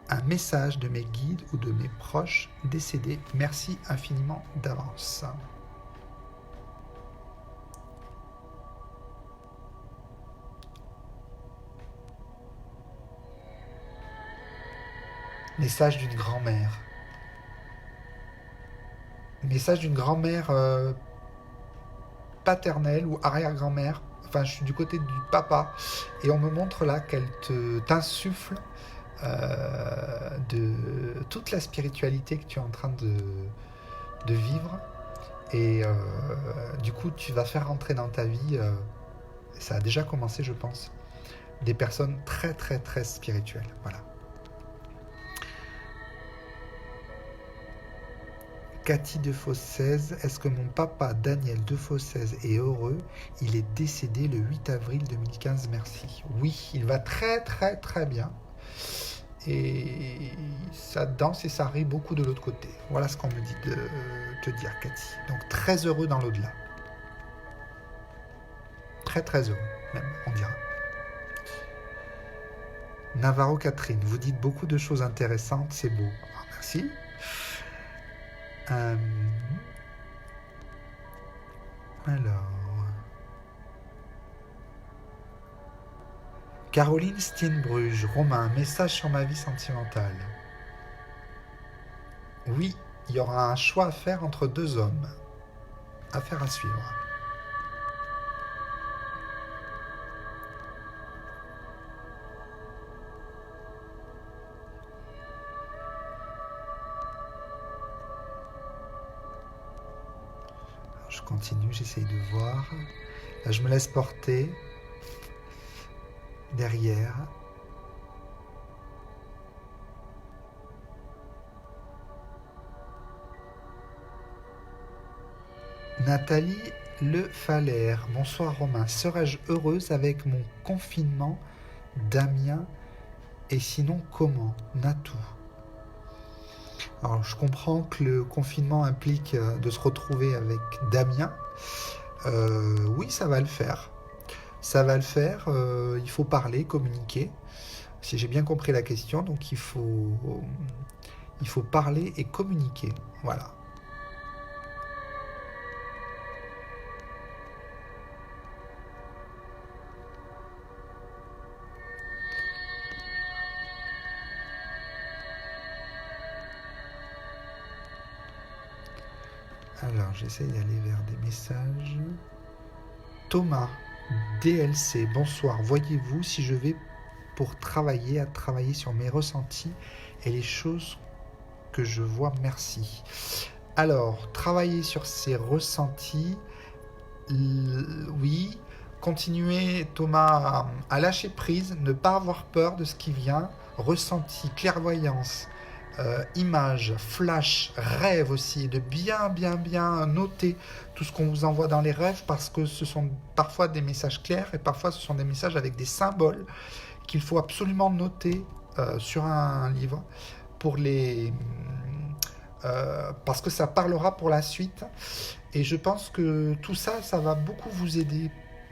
un message de mes guides ou de mes proches décédés? Merci infiniment d'avance. Message d'une grand-mère. Message d'une grand-mère paternelle ou arrière-grand-mère. Enfin, je suis du côté du papa. Et on me montre là qu'elle t'insuffle de toute la spiritualité que tu es en train de vivre. Et du coup, tu vas faire rentrer dans ta vie, ça a déjà commencé, je pense, des personnes très, très, très spirituelles. Voilà. Cathy Defossez, est-ce que mon papa Daniel Defossez est heureux? Il est décédé le 8 avril 2015, merci. Oui, il va très très très bien. et ça danse et ça rit beaucoup de l'autre côté. Voilà ce qu'on me dit de te dire, Cathy. Donc très heureux dans l'au-delà. Très très heureux, même, on dira. Navarro Catherine, vous dites beaucoup de choses intéressantes, c'est beau. Ah, merci. Alors... Caroline Steenbruge, Romain, message sur ma vie sentimentale. Oui, il y aura un choix à faire entre deux hommes. Affaire à suivre. Je continue, j'essaye de voir. Là, je me laisse porter. Derrière. Nathalie Le Faller. Bonsoir Romain. Serais-je heureuse avec mon confinement, Damien? Et sinon comment? Natou. Alors je comprends que le confinement implique de se retrouver avec Damien. Oui, ça va le faire. Ça va le faire. Il faut parler, communiquer. Si j'ai bien compris la question, donc il faut parler et communiquer. Voilà. Alors, j'essaie d'aller vers des messages. Thomas, DLC, bonsoir. Voyez-vous si je vais pour travailler sur mes ressentis et les choses que je vois, merci. Alors, travailler sur ses ressentis, oui. Continuer, Thomas, à lâcher prise, ne pas avoir peur de ce qui vient. Ressenti, clairvoyance, images, flash, rêve aussi, de bien noter tout ce qu'on vous envoie dans les rêves parce que ce sont parfois des messages clairs et parfois ce sont des messages avec des symboles qu'il faut absolument noter sur un livre pour parce que ça parlera pour la suite et je pense que tout ça, ça va beaucoup vous aider.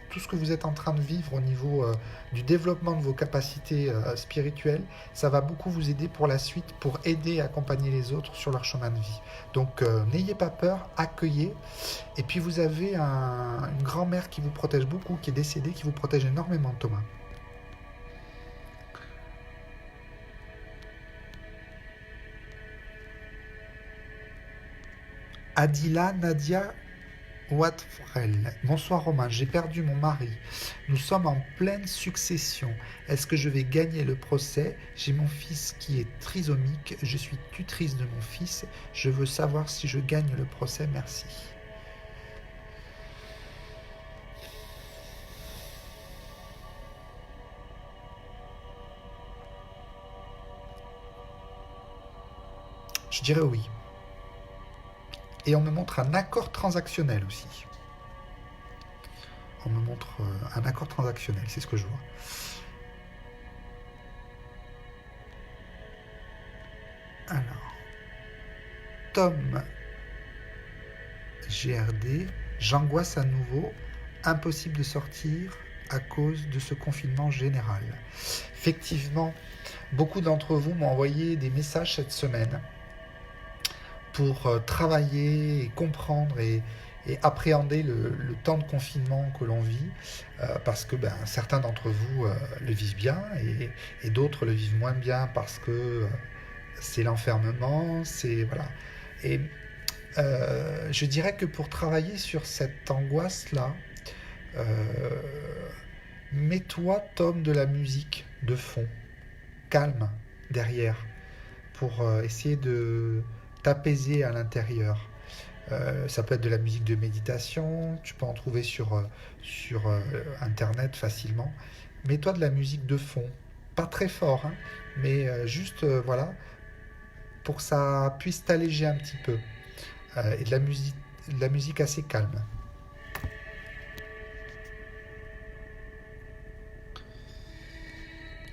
Tout ce que vous êtes en train de vivre au niveau du développement de vos capacités spirituelles, ça va beaucoup vous aider pour la suite, pour aider et accompagner les autres sur leur chemin de vie. Donc n'ayez pas peur, accueillez. Et puis vous avez une grand-mère qui vous protège beaucoup, qui est décédée, qui vous protège énormément, Thomas. Adila Nadia Watfrel. Bonsoir Romain, j'ai perdu mon mari. Nous sommes en pleine succession. Est-ce que je vais gagner le procès? J'ai mon fils qui est trisomique. Je suis tutrice de mon fils. Je veux savoir si je gagne le procès. Merci. Je dirais oui. Et on me montre un accord transactionnel aussi. On me montre un accord transactionnel, c'est ce que je vois. Alors, Tom GRD, j'angoisse à nouveau, impossible de sortir à cause de ce confinement général. Effectivement, beaucoup d'entre vous m'ont envoyé des messages cette semaine pour travailler et comprendre et appréhender le temps de confinement que l'on vit, parce que certains d'entre vous le vivent bien et d'autres le vivent moins bien parce que c'est l'enfermement, c'est voilà. Et je dirais que pour travailler sur cette angoisse-là, mets-toi, Tom, de la musique de fond, calme, derrière, pour essayer de t'apaiser à l'intérieur. Ça peut être de la musique de méditation, tu peux en trouver sur Internet facilement. Mets-toi de la musique de fond, pas très fort, hein, mais juste, voilà, pour que ça puisse t'alléger un petit peu. Et de la musique assez calme.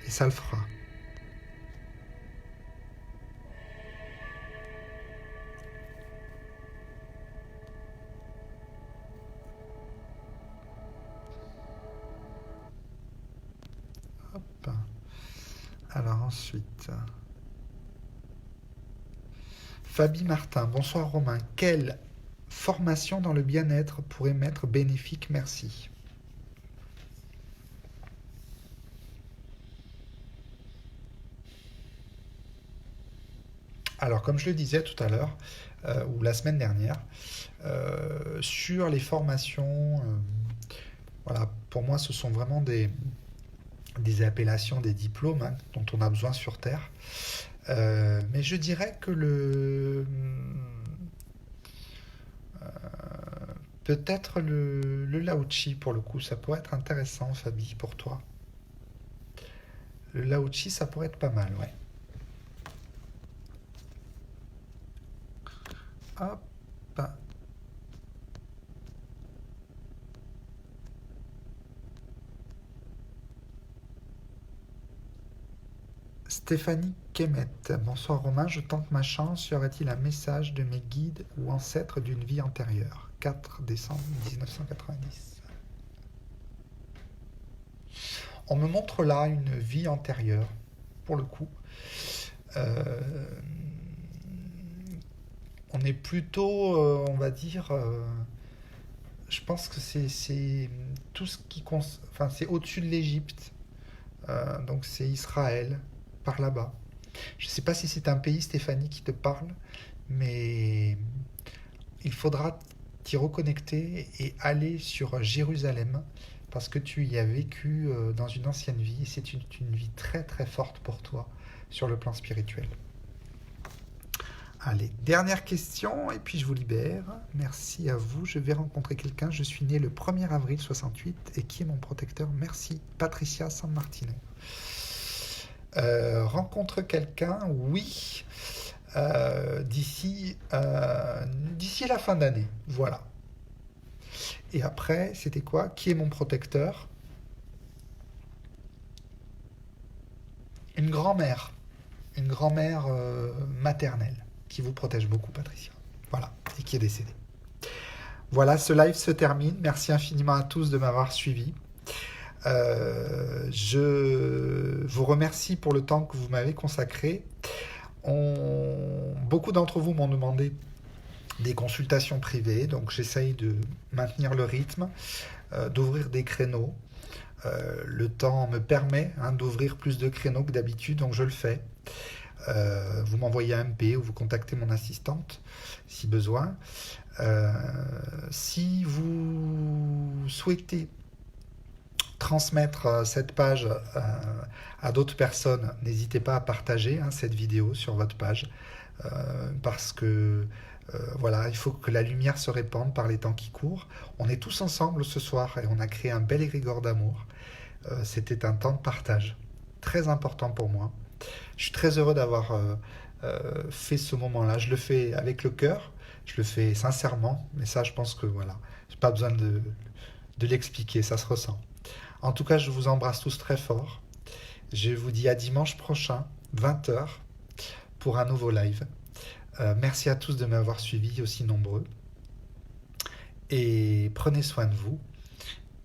Et ça le fera. Alors ensuite, Fabi Martin, bonsoir Romain. Quelle formation dans le bien-être pourrait m'être bénéfique? Merci. Alors, comme je le disais tout à l'heure, ou la semaine dernière, sur les formations, voilà, pour moi, ce sont vraiment des appellations, des diplômes hein, dont on a besoin sur Terre. Mais je dirais que peut-être le Lao-Chi, pour le coup, ça pourrait être intéressant, Fabi, pour toi. Le Lao-Chi, ça pourrait être pas mal, ouais. Hop. Stéphanie Kemet, bonsoir Romain, je tente ma chance. Y aurait-il un message de mes guides ou ancêtres d'une vie antérieure? 4 décembre 1990. On me montre là une vie antérieure, pour le coup. Euh, on est plutôt, on va dire, je pense que c'est tout ce qui... Enfin, c'est au-dessus de l'Égypte. Donc c'est Israël, par là-bas. Je ne sais pas si c'est un pays, Stéphanie, qui te parle, mais il faudra t'y reconnecter et aller sur Jérusalem, parce que tu y as vécu dans une ancienne vie, et c'est une vie très très forte pour toi sur le plan spirituel. Allez, dernière question, et puis je vous libère. Merci à vous. Je vais rencontrer quelqu'un. Je suis né le 1er avril 68, et qui est mon protecteur? Merci. Patricia San Martino. Rencontre quelqu'un, oui, d'ici la fin d'année. Voilà. Et après, c'était quoi? Qui est mon protecteur? Une grand-mère. Une grand-mère maternelle qui vous protège beaucoup, Patricia. Voilà. Et qui est décédée. Voilà, ce live se termine. Merci infiniment à tous de m'avoir suivi. Je vous remercie pour le temps que vous m'avez consacré. Beaucoup d'entre vous m'ont demandé des consultations privées, donc j'essaye de maintenir le rythme, d'ouvrir des créneaux. Le temps me permet hein, d'ouvrir plus de créneaux que d'habitude, donc je le fais. Vous m'envoyez un MP ou vous contactez mon assistante si besoin. Si vous souhaitez transmettre cette page à d'autres personnes, n'hésitez pas à partager hein, cette vidéo sur votre page parce que voilà, il faut que la lumière se répande par les temps qui courent. On est tous ensemble ce soir et on a créé un bel égrégore d'amour. C'était un temps de partage très important pour moi. Je suis très heureux d'avoir fait ce moment-là. Je le fais avec le cœur, je le fais sincèrement, mais ça je pense que voilà, j'ai pas besoin de l'expliquer, ça se ressent. En tout cas, je vous embrasse tous très fort. Je vous dis à dimanche prochain, 20h, pour un nouveau live. Merci à tous de m'avoir suivi, aussi nombreux. Et prenez soin de vous.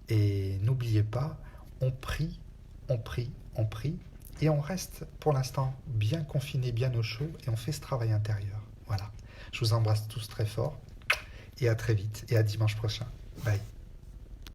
Et n'oubliez pas, on prie, on prie, on prie. Et on reste pour l'instant bien confinés, bien au chaud. Et on fait ce travail intérieur. Voilà. Je vous embrasse tous très fort. Et à très vite. Et à dimanche prochain. Bye.